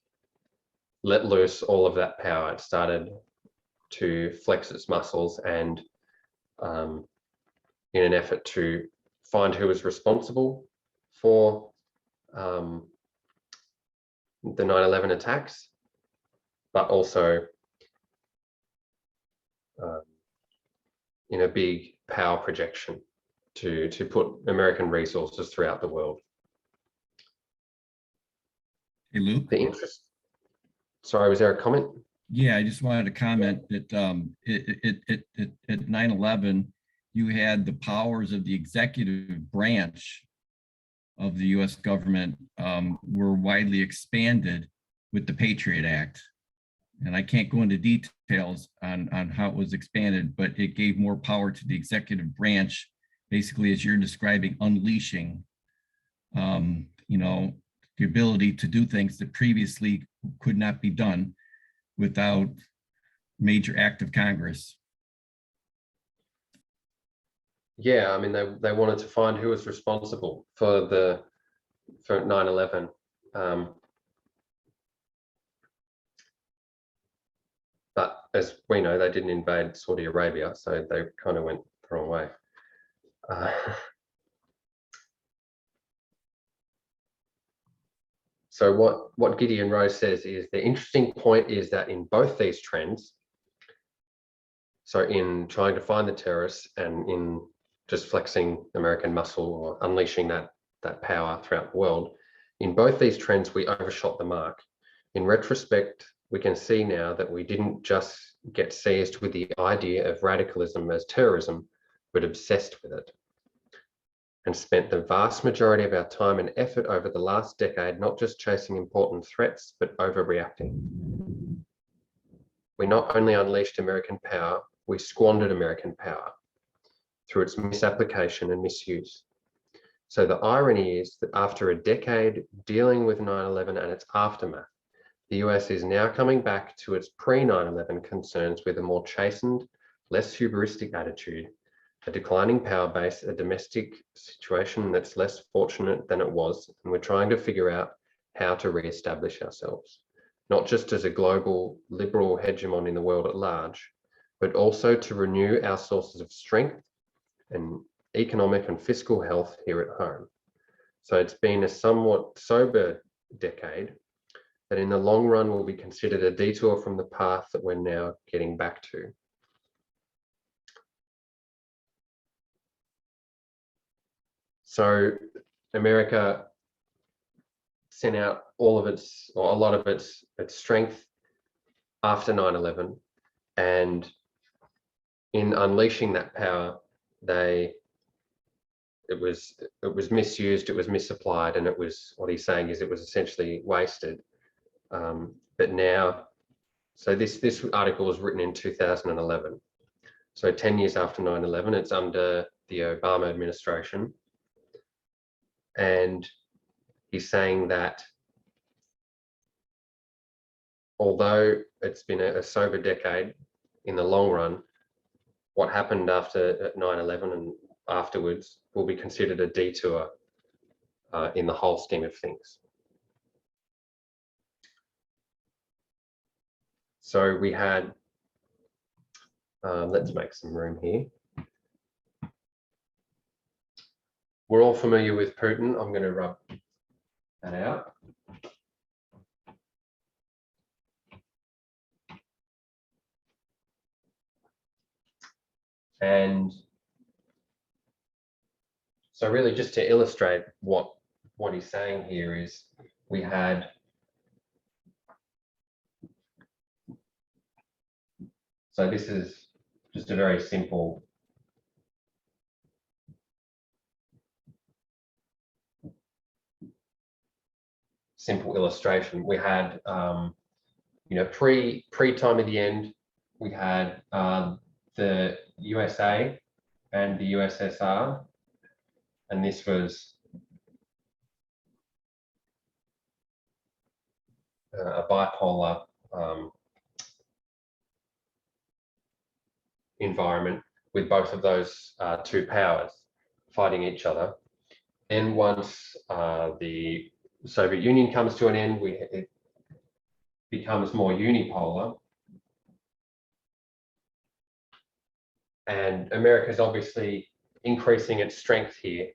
let loose all of that power. It started to flex its muscles, and in an effort to find who was responsible for the 9/11 attacks, but also in a big power projection to put American resources throughout the world. Hey, Luke? The interest. Sorry, was there a comment? Yeah, I just wanted to comment that at 9/11, you had the powers of the executive branch of the US government were widely expanded with the Patriot Act. And I can't go into details on how it was expanded, but it gave more power to the executive branch, basically, as you're describing, unleashing, you know, the ability to do things that previously could not be done without major act of Congress. Yeah, I mean, they wanted to find who was responsible for 9/11. But as we know, they didn't invade Saudi Arabia, so they kind of went the wrong way. So what Gideon Rose says is the interesting point is that in both these trends, so in trying to find the terrorists and in just flexing American muscle or unleashing that power throughout the world, in both these trends, we overshot the mark. In retrospect, we can see now that we didn't just get seized with the idea of radicalism as terrorism, but obsessed with it, and spent the vast majority of our time and effort over the last decade not just chasing important threats, but overreacting. We not only unleashed American power, we squandered American power through its misapplication and misuse. So the irony is that after a decade dealing with 9/11 and its aftermath, the US is now coming back to its pre-9/11 concerns with a more chastened, less hubristic attitude, a declining power base, a domestic situation that's less fortunate than it was, and we're trying to figure out how to re-establish ourselves, not just as a global liberal hegemon in the world at large, but also to renew our sources of strength and economic and fiscal health here at home. So it's been a somewhat sober decade that in the long run will be considered a detour from the path that we're now getting back to. So America sent out all of its, or a lot of its strength after 9/11, and in unleashing that power, it was misused, it was misapplied, and it was, what he's saying is it was essentially wasted. But now, so this article was written in 2011. So 10 years after 9/11, it's under the Obama administration. And he's saying that although it's been a sober decade, in the long run, what happened after 9/11 and afterwards will be considered a detour in the whole scheme of things. So we had, let's make some room here. We're all familiar with Putin. I'm going to rub that out. And so really just to illustrate what he's saying here is we had so this is just a very simple illustration. We had pre-time of the end, we had the USA and the USSR, and this was a bipolar environment with both of those two powers fighting each other. And once the Soviet Union comes to an end, becomes more unipolar. And America's obviously increasing its strength here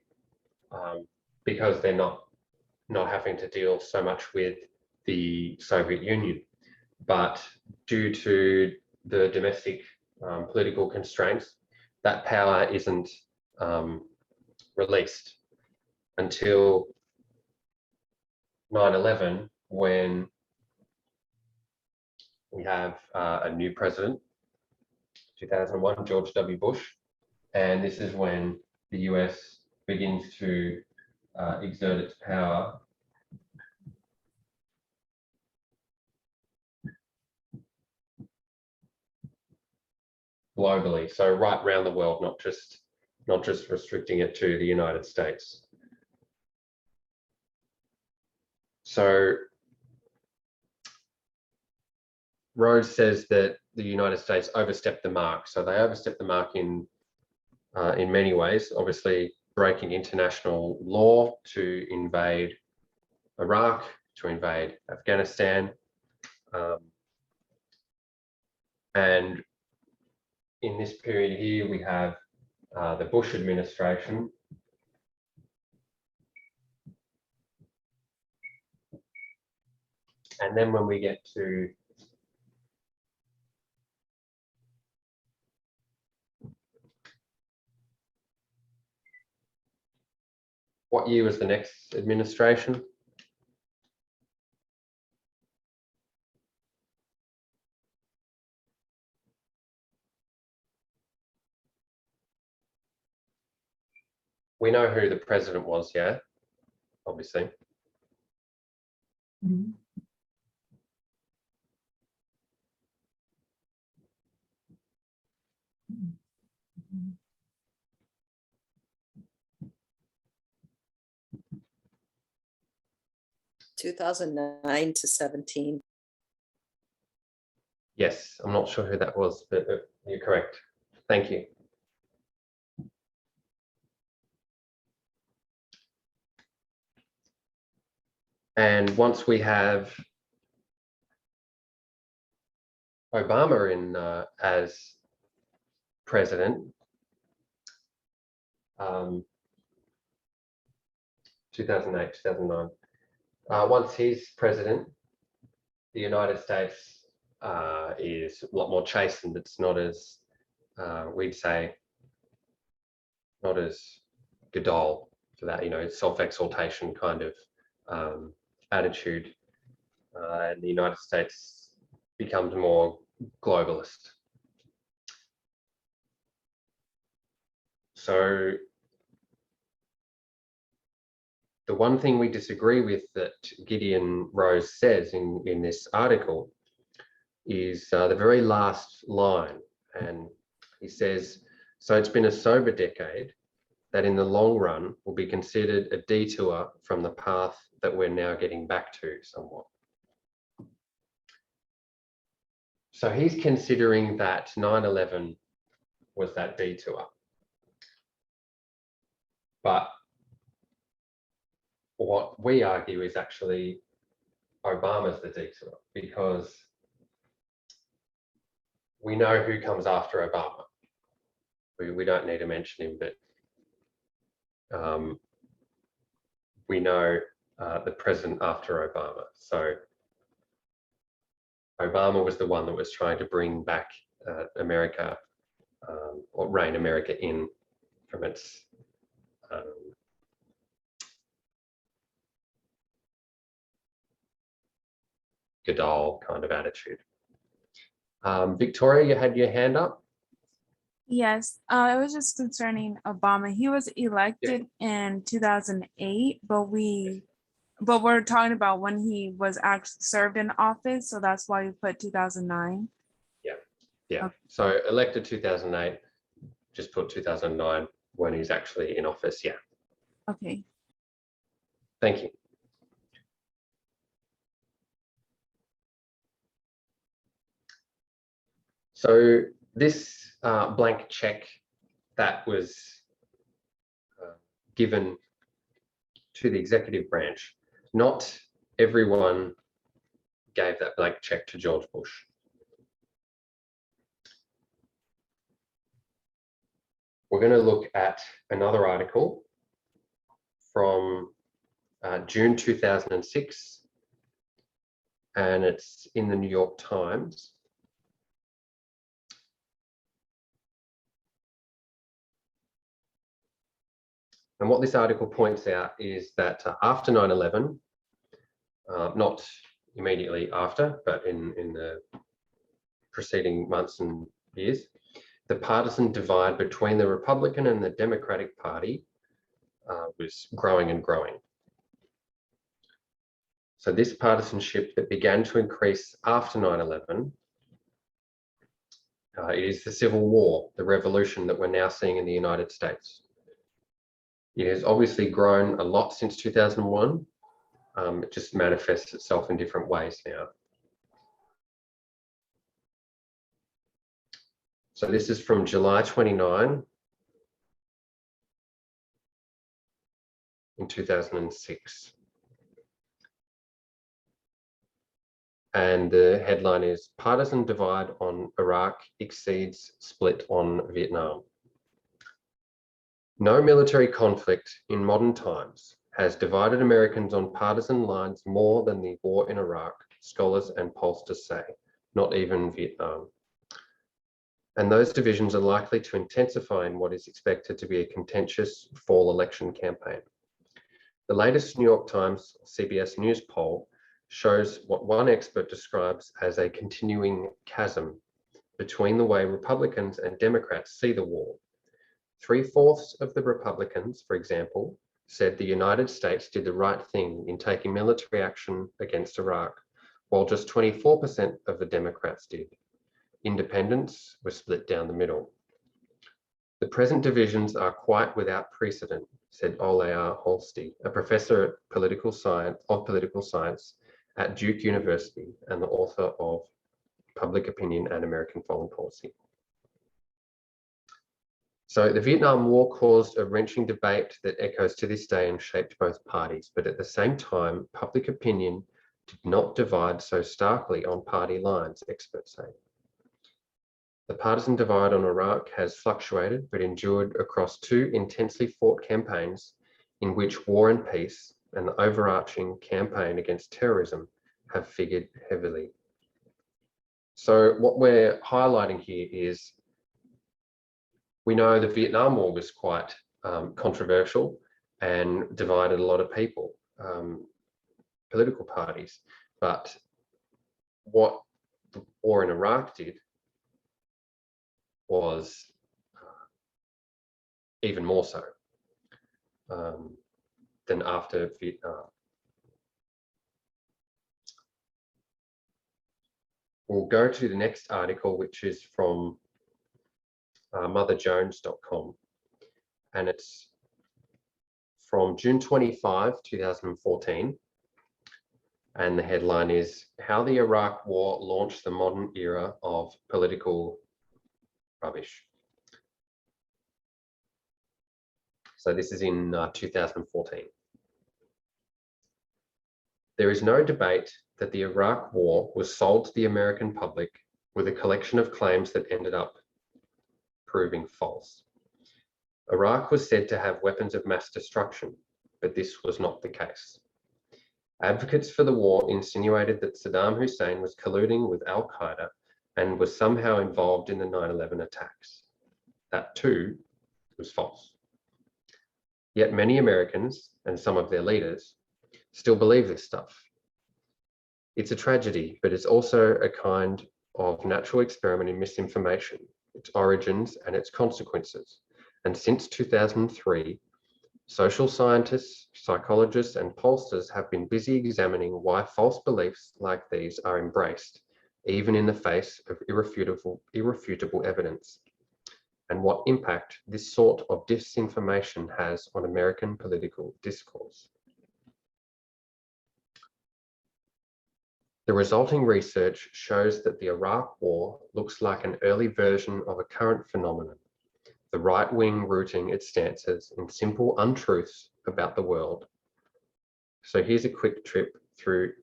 because they're not having to deal so much with the Soviet Union. But due to the domestic political constraints, that power isn't released until 9/11, when we have a new president, 2001, George W. Bush, and this is when the US begins to exert its power globally, so right around the world, not just restricting it to the United States. So Rose says that the United States overstepped the mark. So they overstepped the mark in many ways, obviously breaking international law to invade Iraq, to invade Afghanistan, and in this period here, we have the Bush administration. And then when we get to what year was the next administration? We know who the president was, yeah, obviously. Mhm. Mhm. 2009 to 17. Yes, I'm not sure who that was, but you're correct. Thank you. And once we have Obama in as president, 2008, 2009. Once he's president, the United States is a lot more chastened. It's not as, we'd say, not as Godol for that, self-exaltation kind of attitude. And the United States becomes more globalist. So the one thing we disagree with that Gideon Rose says in this article is the very last line. And he says, so it's been a sober decade that in the long run will be considered a detour from the path that we're now getting back to somewhat. So he's considering that 9/11 was that detour. But what we argue is actually Obama's the detour, because we know who comes after Obama. We don't need to mention him, but we know the president after Obama. So Obama was the one that was trying to bring back America, or rein America in from its Godol kind of attitude. Victoria, you had your hand up? Yes, it was just concerning Obama. He was elected in 2008, but we're talking about when he was actually served in office, so that's why we put 2009. Yeah. Okay. So elected 2008, just put 2009 when he's actually in office. Yeah. Okay. Thank you. So this blank check that was given to the executive branch, not everyone gave that blank check to George Bush. We're going to look at another article from June 2006, and it's in the New York Times. And what this article points out is that after 9/11, not immediately after, but in the preceding months and years, the partisan divide between the Republican and the Democratic Party was growing and growing. So this partisanship that began to increase after 9/11 is the Civil War, the revolution that we're now seeing in the United States. It has obviously grown a lot since 2001. It just manifests itself in different ways now. So this is from July 29 in 2006. And the headline is Partisan Divide on Iraq Exceeds Split on Vietnam. No military conflict in modern times has divided Americans on partisan lines more than the war in Iraq, scholars and pollsters say, not even Vietnam. And those divisions are likely to intensify in what is expected to be a contentious fall election campaign. The latest New York Times CBS News poll shows what one expert describes as a continuing chasm between the way Republicans and Democrats see the war. 3/4 of the Republicans, for example, said the United States did the right thing in taking military action against Iraq, while just 24% of the Democrats did. Independents were split down the middle. The present divisions are quite without precedent, said Olear Holsti, a professor at political science at Duke University and the author of Public Opinion and American Foreign Policy. So the Vietnam War caused a wrenching debate that echoes to this day and shaped both parties, but at the same time, public opinion did not divide so starkly on party lines, experts say. The partisan divide on Iraq has fluctuated but endured across two intensely fought campaigns in which war and peace and the overarching campaign against terrorism have figured heavily. So what we're highlighting here is we know the Vietnam War was quite controversial and divided a lot of people, political parties, but what the war in Iraq did was even more so than after Vietnam. We'll go to the next article, which is from motherjones.com, and it's from June 25, 2014. And the headline is How the Iraq War Launched the Modern Era of Political Rubbish. So this is in 2014. There is no debate that the Iraq War was sold to the American public with a collection of claims that ended up proving false. Iraq was said to have weapons of mass destruction, but this was not the case. Advocates for the war insinuated that Saddam Hussein was colluding with Al-Qaeda and was somehow involved in the 9/11 attacks. That too was false. Yet many Americans and some of their leaders still believe this stuff. It's a tragedy, but it's also a kind of natural experiment in misinformation, its origins and its consequences. And since 2003, social scientists, psychologists, and pollsters have been busy examining why false beliefs like these are embraced, even in the face of irrefutable evidence, and what impact this sort of disinformation has on American political discourse. The resulting research shows that the Iraq War looks like an early version of a current phenomenon, the right wing rooting its stances in simple untruths about the world. So here's a quick trip through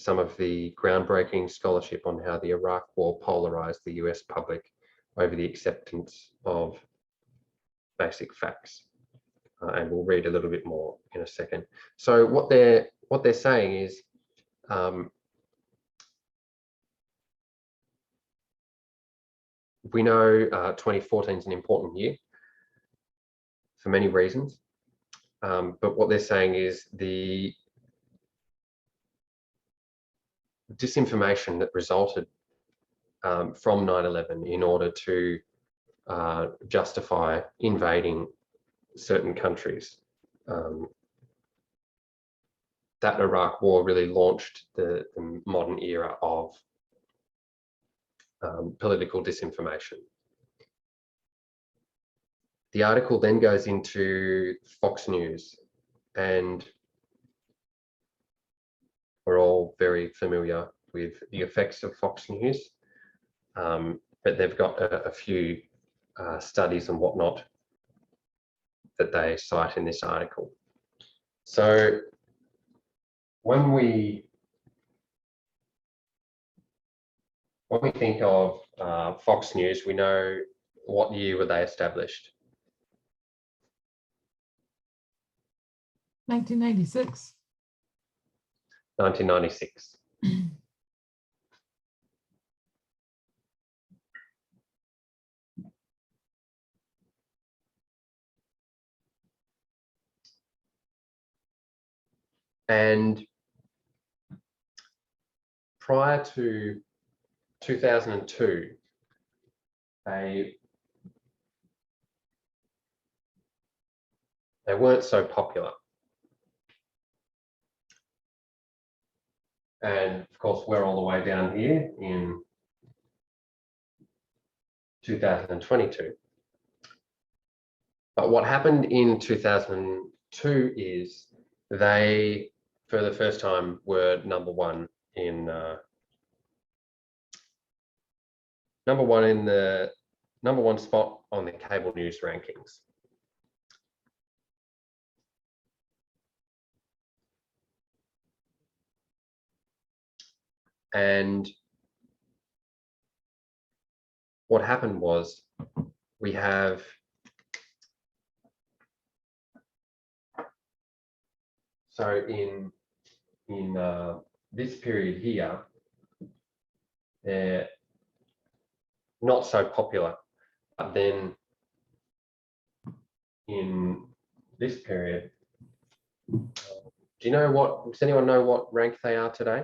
some of the groundbreaking scholarship on how the Iraq War polarized the US public over the acceptance of basic facts. And we'll read a little bit more in a second. So what they're saying is, we know 2014 is an important year for many reasons, but what they're saying is the disinformation that resulted from 9/11 in order to justify invading certain countries. That Iraq War really launched the modern era of political disinformation. The article then goes into Fox News, and we're all very familiar with the effects of Fox News, but they've got a few studies and whatnot that they cite in this article. So when we think of Fox News, we know what year were they established? 1996. 1996. And prior to 2002, they weren't so popular. And of course, we're all the way down here in 2022. But what happened in 2002 is they, for the first time, were number one in the number one spot on the cable news rankings. And what happened was we have in this period here, they're not so popular, but then in this period, does anyone know what rank they are today?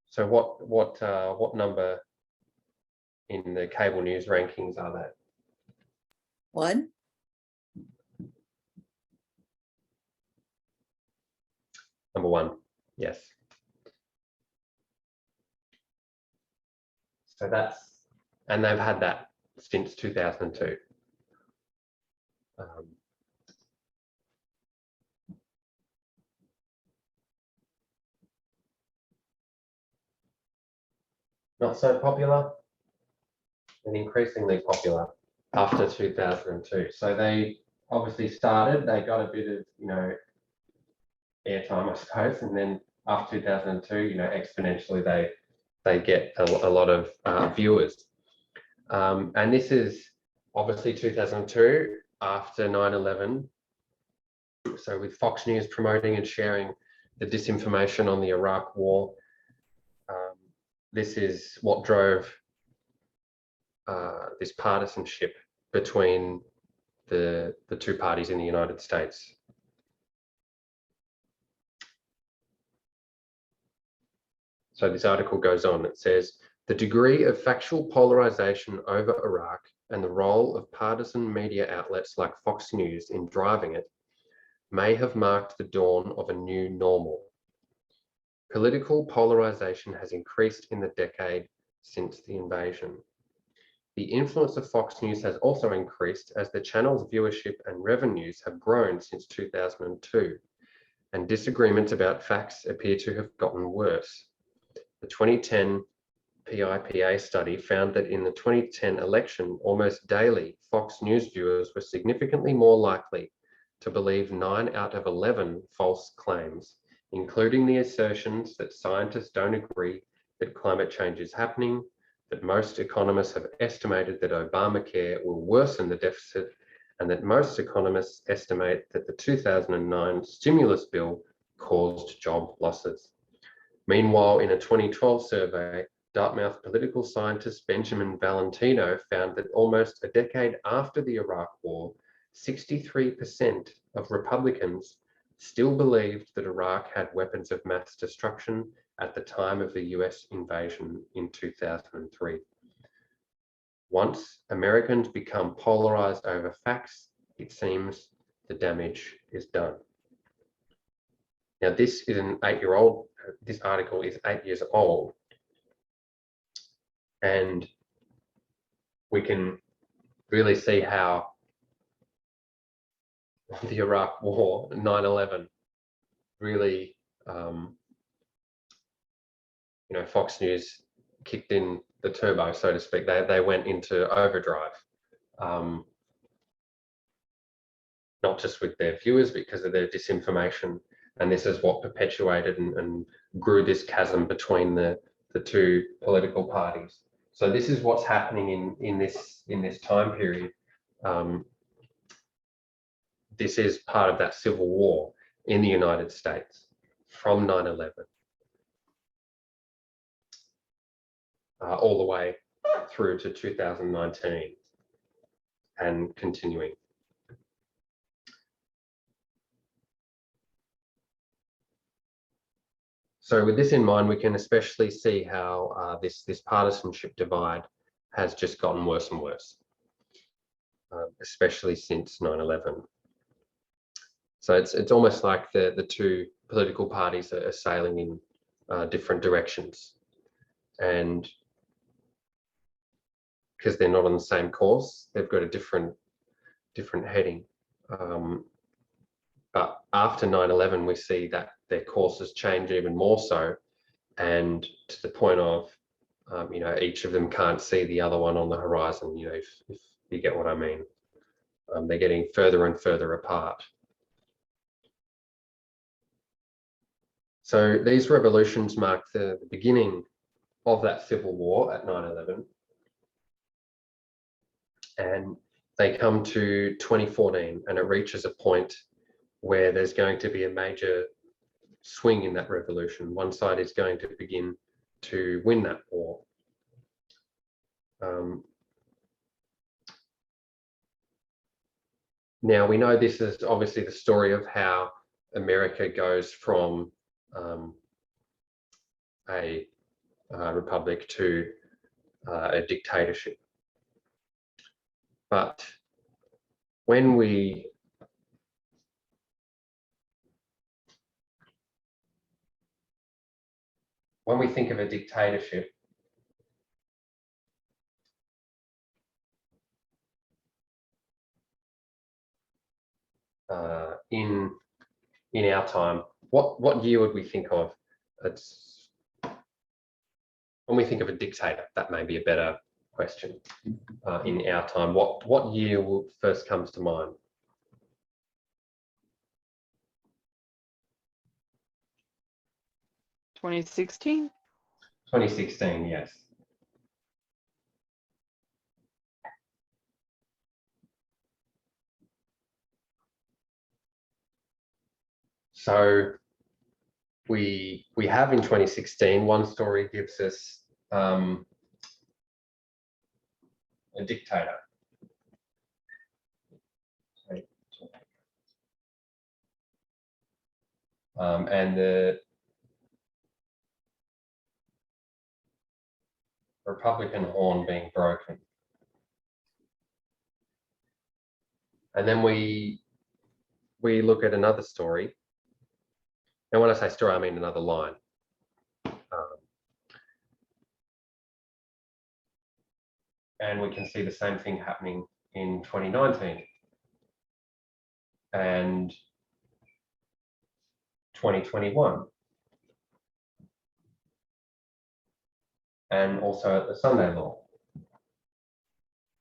So what number in the cable news rankings are they? 1. Number 1, yes. So and they've had that since 2002. Not so popular and increasingly popular after 2002. So they obviously they got a bit of, airtime, I suppose, and then after 2002, exponentially they get a lot of viewers. And this is obviously 2002 after 9/11. So with Fox News promoting and sharing the disinformation on the Iraq War, this is what drove this partisanship between the two parties in the United States. So this article goes on. It says, the degree of factual polarization over Iraq and the role of partisan media outlets like Fox News in driving it may have marked the dawn of a new normal. Political polarization has increased in the decade since the invasion. The influence of Fox News has also increased as the channel's viewership and revenues have grown since 2002, and disagreements about facts appear to have gotten worse. The 2010 PIPA study found that in the 2010 election, almost daily, Fox News viewers were significantly more likely to believe 9 out of 11 false claims, including the assertions that scientists don't agree that climate change is happening, that most economists have estimated that Obamacare will worsen the deficit, and that most economists estimate that the 2009 stimulus bill caused job losses. Meanwhile, in a 2012 survey, Dartmouth political scientist Benjamin Valentino found that almost a decade after the Iraq War, 63% of Republicans still believed that Iraq had weapons of mass destruction at the time of the US invasion in 2003. Once Americans become polarized over facts, it seems the damage is done. Now, this is an 8-year-old, this article is 8 years old, and we can really see how the Iraq War, 9/11, really, Fox News kicked in the turbo, so to speak. They went into overdrive, not just with their viewers because of their disinformation. And this is what perpetuated and grew this chasm between the two political parties. So this is what's happening in this time period. This is part of that civil war in the United States from 9/11 all the way through to 2019 and continuing. So with this in mind, we can especially see how this partisanship divide has just gotten worse and worse, especially since 9/11. So it's almost like the two political parties are sailing in different directions, and because they're not on the same course, they've got a different heading. But after 9/11, we see that their courses change even more so, and to the point of, each of them can't see the other one on the horizon, if you get what I mean. They're getting further and further apart. So these revolutions mark the beginning of that civil war at 9/11. And they come to 2014, and it reaches a point where there's going to be a major swing in that revolution. One side is going to begin to win that war. Now, we know this is obviously the story of how America goes from a republic to a dictatorship. But when we think of a dictatorship, in our time, what year would we think of? It's when we think of a dictator, that may be a better question. In our time, what year first comes to mind? 2016. 2016, yes. So we have in 2016, one story gives us a dictator. And the Republican horn being broken. And then we look at another story. And when I say story, I mean another line. And we can see the same thing happening in 2019 and 2021. and also at the Sunday Law.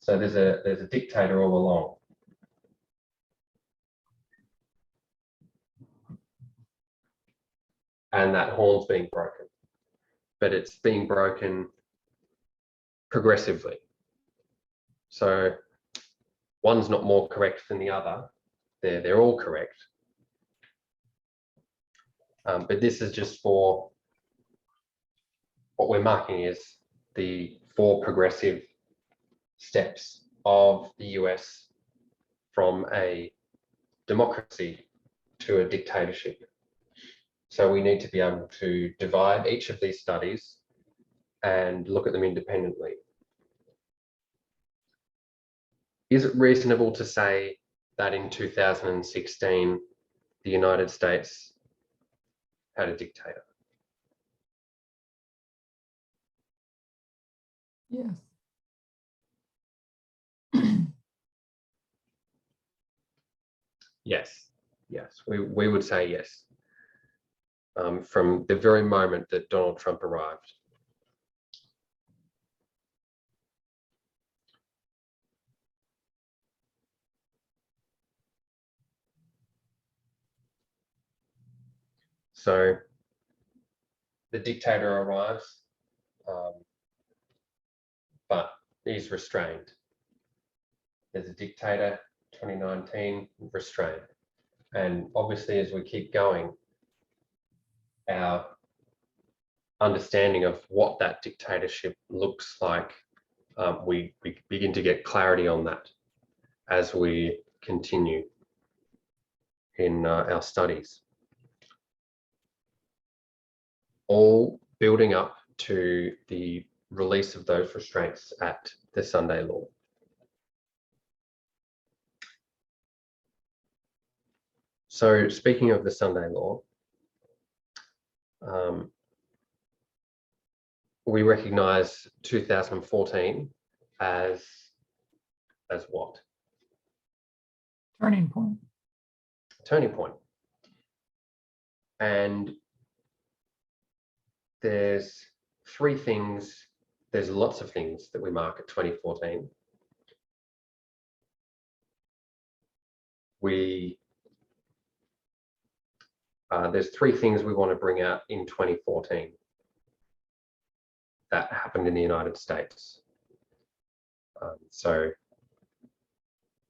So there's a dictator all along. And that horn's being broken, but it's being broken progressively. So one's not more correct than the other. They're all correct. But this is just for what we're marking is the 4 progressive steps of the US from a democracy to a dictatorship. So we need to be able to divide each of these studies and look at them independently. Is it reasonable to say that in 2016, the United States had a dictator? Yes. Yes, yes, we would say yes. From the very moment that Donald Trump arrived. So the dictator arrives, but he's restrained. There's a dictator, 2019, restrained. And obviously, as we keep going, our understanding of what that dictatorship looks like, we begin to get clarity on that as we continue in our studies. All building up to the release of those restraints at the Sunday Law. So speaking of the Sunday Law, we recognize 2014 as what? Turning point. Turning point. And there's 3 things, there's lots of things that we mark at 2014. There's 3 things we want to bring out in 2014 that happened in the United States. So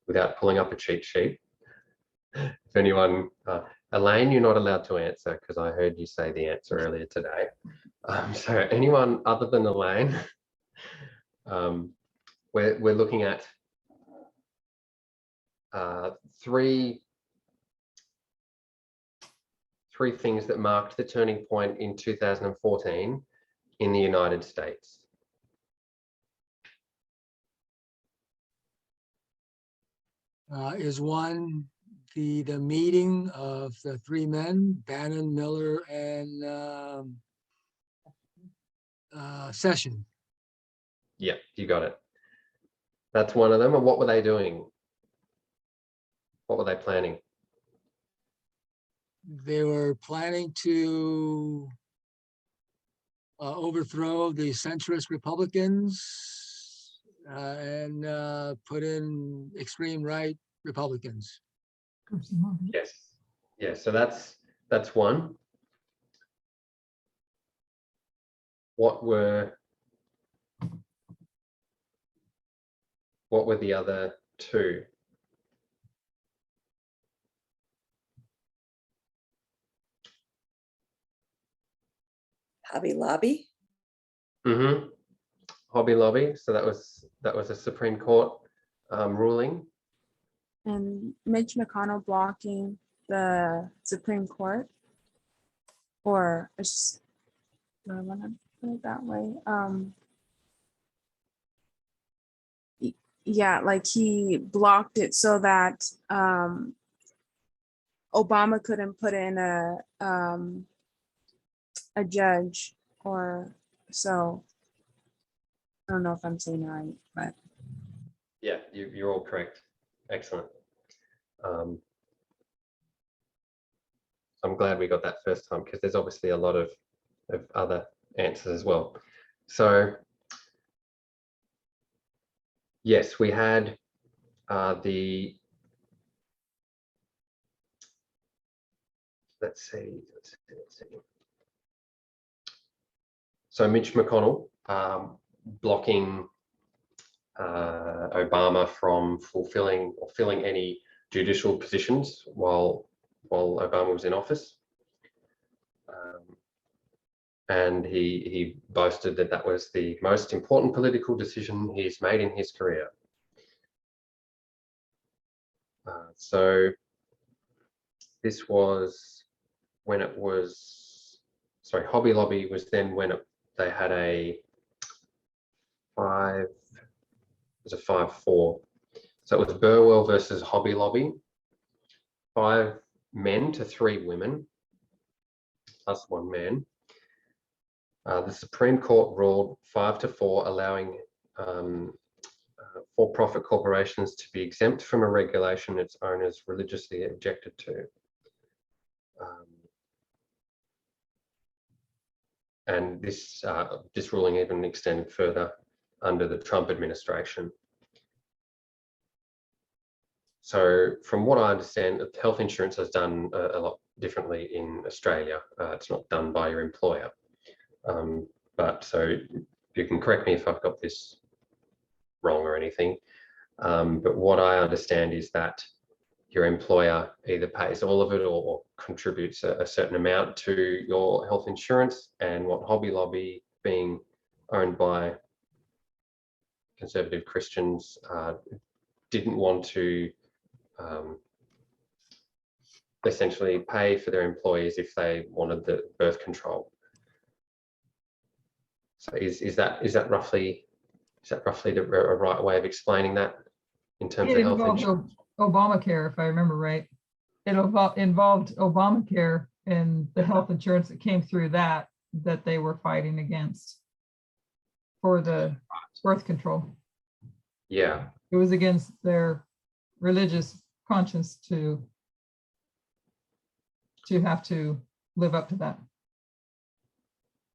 without pulling up a cheat sheet, if anyone, Elaine, you're not allowed to answer because I heard you say the answer earlier today. So anyone other than Elaine, we're looking at 3 things that marked the turning point in 2014 in the United States. Is one the meeting of the 3 men, Bannon, Miller, and Session? Yeah, you got it. That's one of them. And what were they doing? What were they planning? They were planning to overthrow the centrist Republicans and put in extreme right Republicans. Yes. Yeah, so that's one. What were the other 2? Hobby Lobby. Mm-hmm. Hobby Lobby. So that was a Supreme Court ruling. And Mitch McConnell blocking the Supreme Court, or it's, do I want to put it that way? Yeah, like he blocked it so that Obama couldn't put in a judge, or so. I don't know if I'm saying it right, but Yeah, you're all correct. Excellent. I'm glad we got that first time because there's obviously a lot of other answers as well. So yes, we had let's see. So Mitch McConnell blocking Obama from fulfilling or filling any judicial positions while Obama was in office. And he boasted that that was the most important political decision he's made in his career. So this was when it was, sorry, Hobby Lobby was then when they had a 5-4. So it was Burwell versus Hobby Lobby, 5 men to 3 women, plus 1 man. The Supreme Court ruled 5-4, allowing for-profit corporations to be exempt from a regulation its owners religiously objected to. And this ruling even extended further under the Trump administration. So from what I understand, health insurance is done a lot differently in Australia. It's not done by your employer. But so you can correct me if I've got this wrong or anything. But what I understand is that your employer either pays all of it or contributes a certain amount to your health insurance. And what Hobby Lobby, being owned by conservative Christians, didn't want to essentially pay for their employees if they wanted the birth control. So is that roughly the right way of explaining that in terms of health insurance? Obamacare, if I remember right. It involved Obamacare and the health insurance that came through that they were fighting against for the birth control. Yeah. It was against their religious conscience to have to live up to that.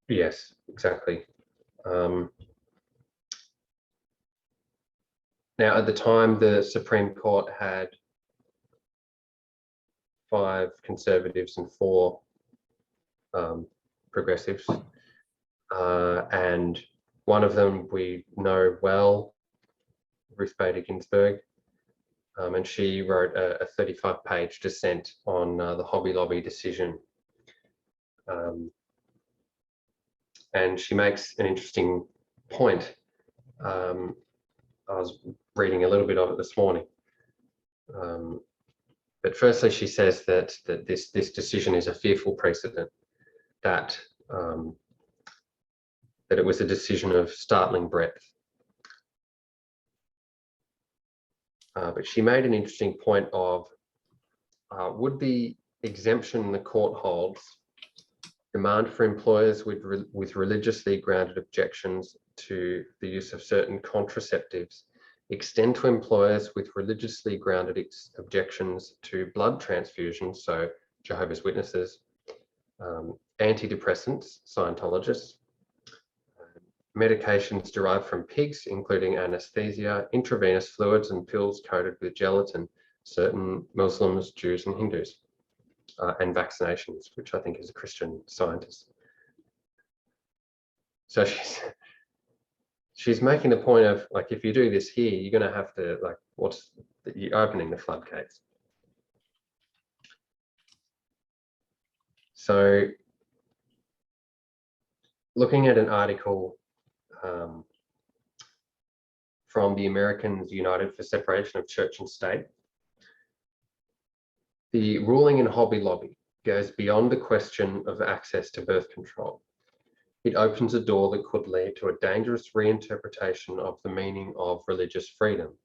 Yes, exactly. Now, at the time, the Supreme Court had 5 conservatives and 4 progressives. And one of them we know well, Ruth Bader Ginsburg. And she wrote a 35-page dissent on the Hobby Lobby decision. And she makes an interesting point. I was reading a little bit of it this morning. But firstly, she says that this decision is a fearful precedent, that it was a decision of startling breadth. But she made an interesting point of, would the exemption the court holds demand for employers with religiously grounded objections to the use of certain contraceptives extend to employers with religiously grounded objections to blood transfusions, so Jehovah's Witnesses, antidepressants, Scientologists, medications derived from pigs, including anesthesia, intravenous fluids and pills coated with gelatin, certain Muslims, Jews and Hindus, and vaccinations, which I think is a Christian Scientist. So she's making the point of, like, if you do this here, you're going to have to, like, you're opening the floodgates. So looking at an article from the Americans United for Separation of Church and State, the ruling in Hobby Lobby goes beyond the question of access to birth control. It opens a door that could lead to a dangerous reinterpretation of the meaning of religious freedom.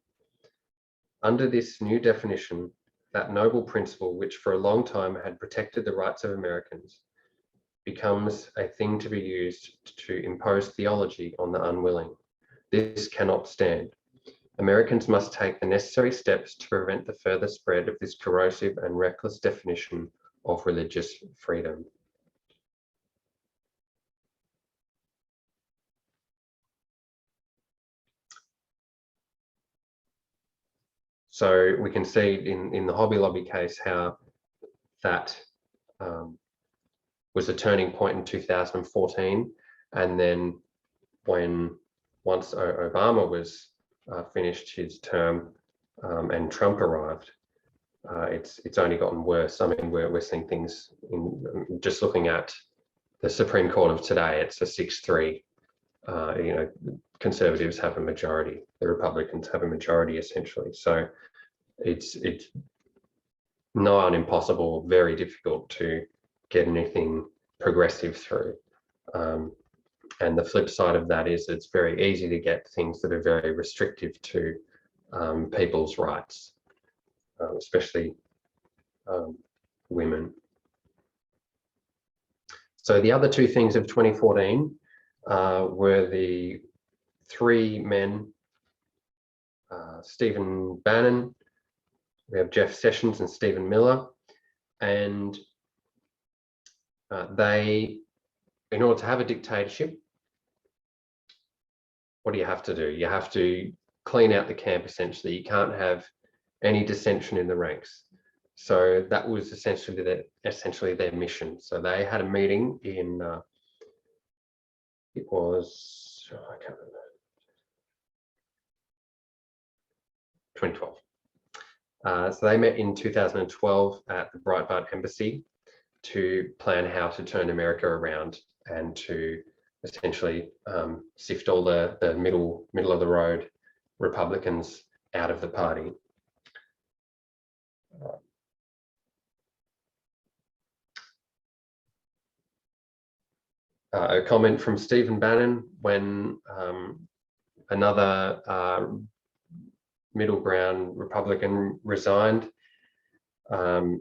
Under this new definition, that noble principle, which for a long time had protected the rights of Americans, becomes a thing to be used to impose theology on the unwilling. This cannot stand. Americans must take the necessary steps to prevent the further spread of this corrosive and reckless definition of religious freedom. So we can see in the Hobby Lobby case how that was a turning point in 2014, and then once Obama was finished his term and Trump arrived, it's only gotten worse. I mean, we're seeing things in just looking at the Supreme Court of today. It's a 6-3. You know, conservatives have a majority. The Republicans have a majority essentially. So it's nigh on impossible, very difficult to get anything progressive through. And the flip side of that is it's very easy to get things that are very restrictive to people's rights, especially women. So the other two things of 2014 were the three men, Stephen Bannon, we have Jeff Sessions and Stephen Miller, and they, in order to have a dictatorship, what do you have to do? You have to clean out the camp, essentially. You can't have any dissension in the ranks. So that was essentially their mission. So they had a meeting in, it was, I can't remember, 2012. So they met in 2012 at the Breitbart Embassy to plan how to turn America around and to essentially sift all the middle of the road Republicans out of the party. A comment from Stephen Bannon when another middle ground Republican resigned.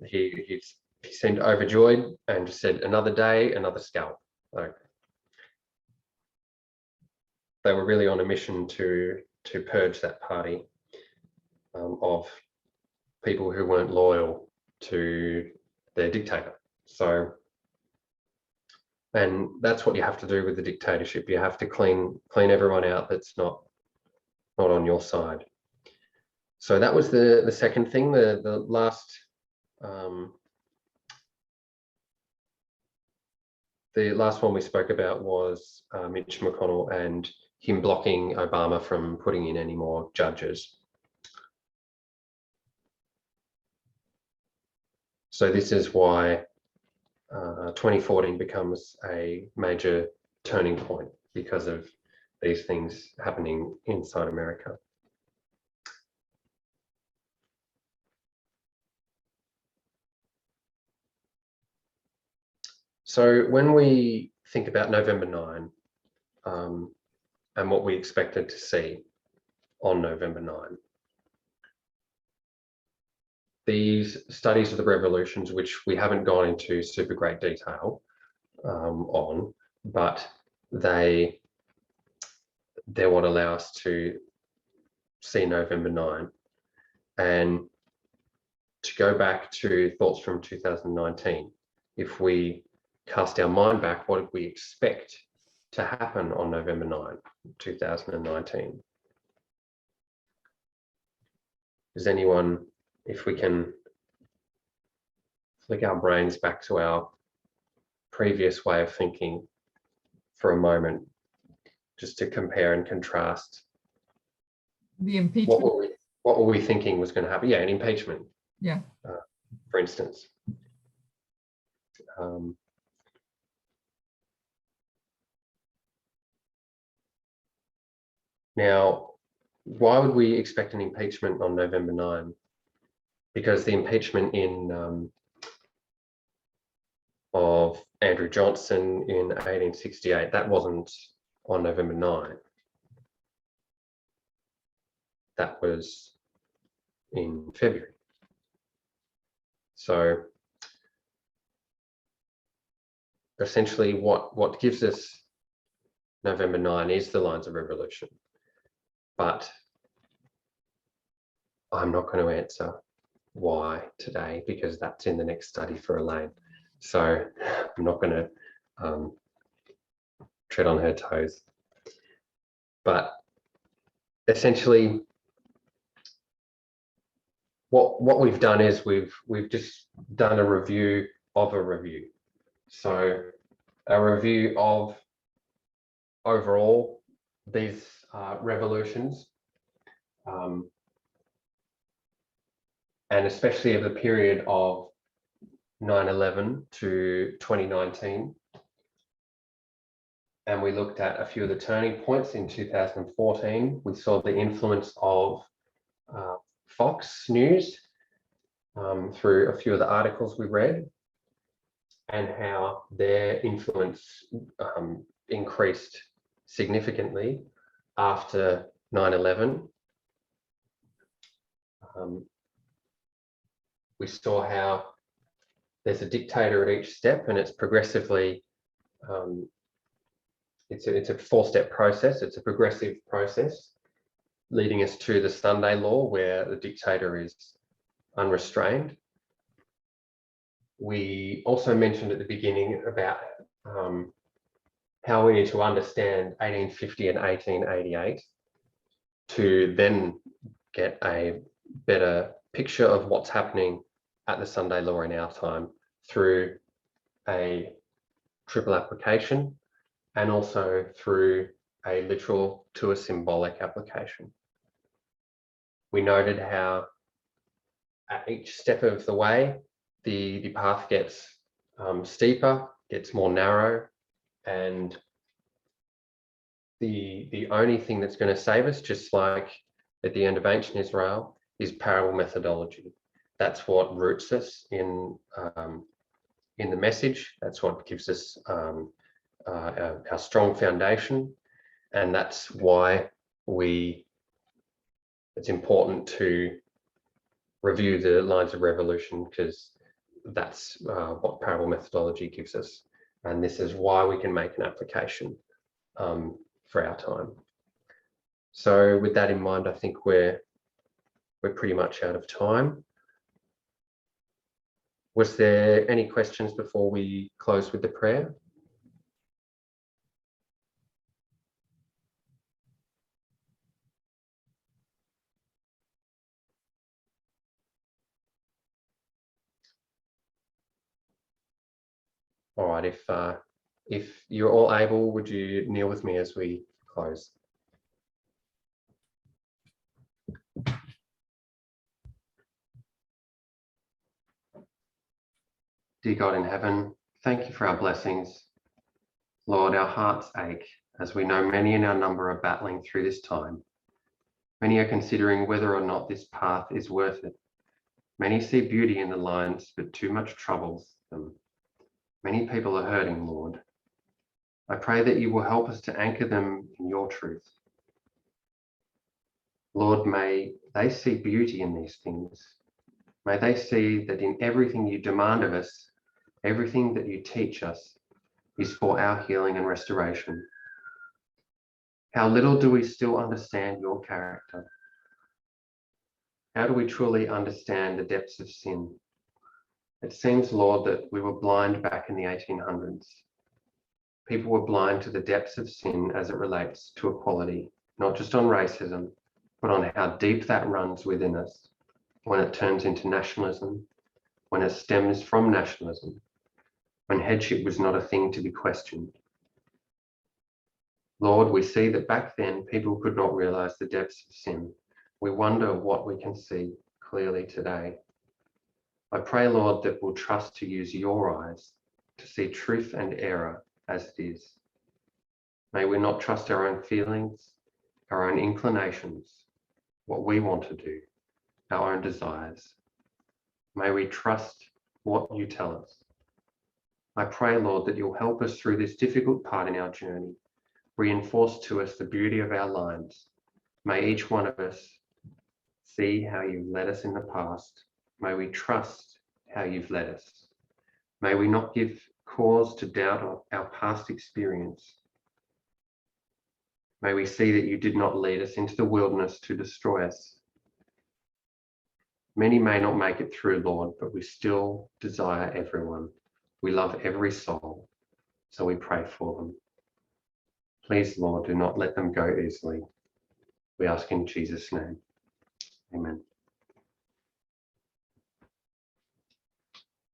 He seemed overjoyed and just said, "Another day, another scalp." Like, they were really on a mission to purge that party of people who weren't loyal to their dictator. So, and that's what you have to do with the dictatorship. You have to clean everyone out that's not on your side. So that was the second thing. The last one we spoke about was Mitch McConnell and him blocking Obama from putting in any more judges. So this is why 2014 becomes a major turning point, because of these things happening inside America. So when we think about November 9 and what we expected to see on November 9, these studies of the revolutions, which we haven't gone into super great detail on, but they're what allow us to see November 9. And to go back to thoughts from 2019, if we cast our mind back, what did we expect to happen on November 9, 2019? Does anyone, if we can flick our brains back to our previous way of thinking for a moment, just to compare and contrast The impeachment. what were we thinking was going to happen? Yeah, an impeachment. Yeah. For instance. Now, why would we expect an impeachment on November 9? Because the impeachment of Andrew Johnson in 1868, that wasn't on November 9. That was in February. So essentially what gives us November 9 is the lines of revolution. But I'm not going to answer why today, because that's in the next study for Elaine. So I'm not going to tread on her toes. But essentially, what we've done is we've just done a review of a review. So a review of overall these revolutions, and especially of the period of 9/11 to 2019. And we looked at a few of the turning points in 2014. We saw the influence of Fox News through a few of the articles we read, and how their influence increased significantly after 9/11. We saw how there's a dictator at each step, and it's progressively, it's a 4-step process. It's a progressive process leading us to the Sunday law, where the dictator is unrestrained. We also mentioned at the beginning about how we need to understand 1850 and 1888 to then get a better picture of what's happening at the Sunday law in our time through a triple application, and also through a literal to a symbolic application. We noted how at each step of the way, the path gets steeper, gets more narrow, and the only thing that's going to save us, just like at the end of ancient Israel, is parable methodology. That's what roots us in the message. That's what gives us our strong foundation, and that's why it's important to review the lines of revolution, because that's what parable methodology gives us, and this is why we can make an application for our time. So with that in mind, I think we're pretty much out of time. Was there any questions before we close with the prayer? All right, if you're all able, would you kneel with me as we close? Dear God in heaven, thank you for our blessings. Lord, our hearts ache as we know many in our number are battling through this time. Many are considering whether or not this path is worth it. Many see beauty in the lines, but too much troubles them. Many people are hurting, Lord. I pray that you will help us to anchor them in your truth. Lord, may they see beauty in these things. May they see that in everything you demand of us, everything that you teach us is for our healing and restoration. How little do we still understand your character? How do we truly understand the depths of sin? It seems, Lord, that we were blind back in the 1800s. People were blind to the depths of sin as it relates to equality, not just on racism, but on how deep that runs within us when it turns into nationalism, when it stems from nationalism, when headship was not a thing to be questioned. Lord, we see that back then people could not realize the depths of sin. We wonder what we can see clearly today. I pray, Lord, that we'll trust to use your eyes to see truth and error as it is. May we not trust our own feelings, our own inclinations, what we want to do, our own desires. May we trust what you tell us. I pray, Lord, that you'll help us through this difficult part in our journey, reinforce to us the beauty of our lines. May each one of us see how you've led us in the past. May we trust how you've led us. May we not give cause to doubt our past experience. May we see that you did not lead us into the wilderness to destroy us. Many may not make it through, Lord, but we still desire everyone. We love every soul, so we pray for them. Please, Lord, do not let them go easily. We ask in Jesus' name. Amen.